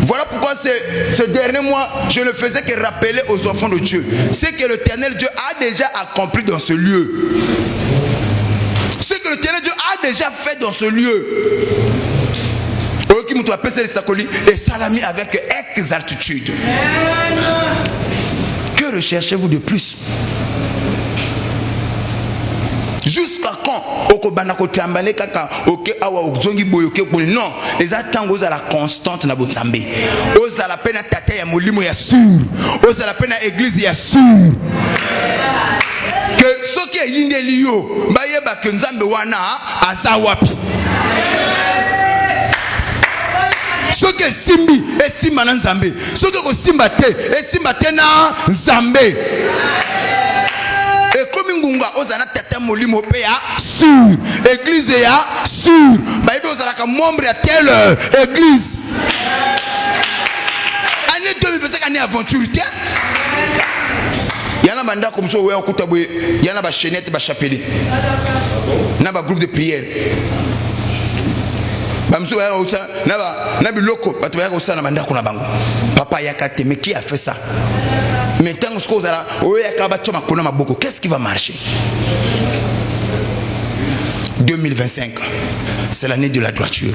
Voilà pourquoi ce dernier mois, je ne faisais que rappeler aux enfants de Dieu ce que l'Éternel Dieu a déjà accompli dans ce lieu. Ce que l'Éternel Dieu a déjà fait dans ce lieu. Et salami avec exactitude. Que recherchez-vous de plus? Jusqu'à quand? Non, les attentes à la constante na bonzambe. Oza la peine tata ya molimo ya sur. Oza la peine église ya sur. Que ce qui est yindelio, bayeba que nzambe wana azawapi. Ce qui est simbi et simba na nzambe. Ce qui est simba te na nzambe. Et comme ngunga ozana tata molimo pe ya sur église ya sur ba ido ozala ka membre ya telle église année 2025 année aventure te yana banda comme so we okuta boye yana ba chaînette ba chapelet na ba groupe de prière bamso ya osa na biloko bato ya osa na banda kuna bango papa yakate mais qui a fait ça? Maintenant, qu'est-ce qui va marcher? 2025, c'est l'année de la droiture.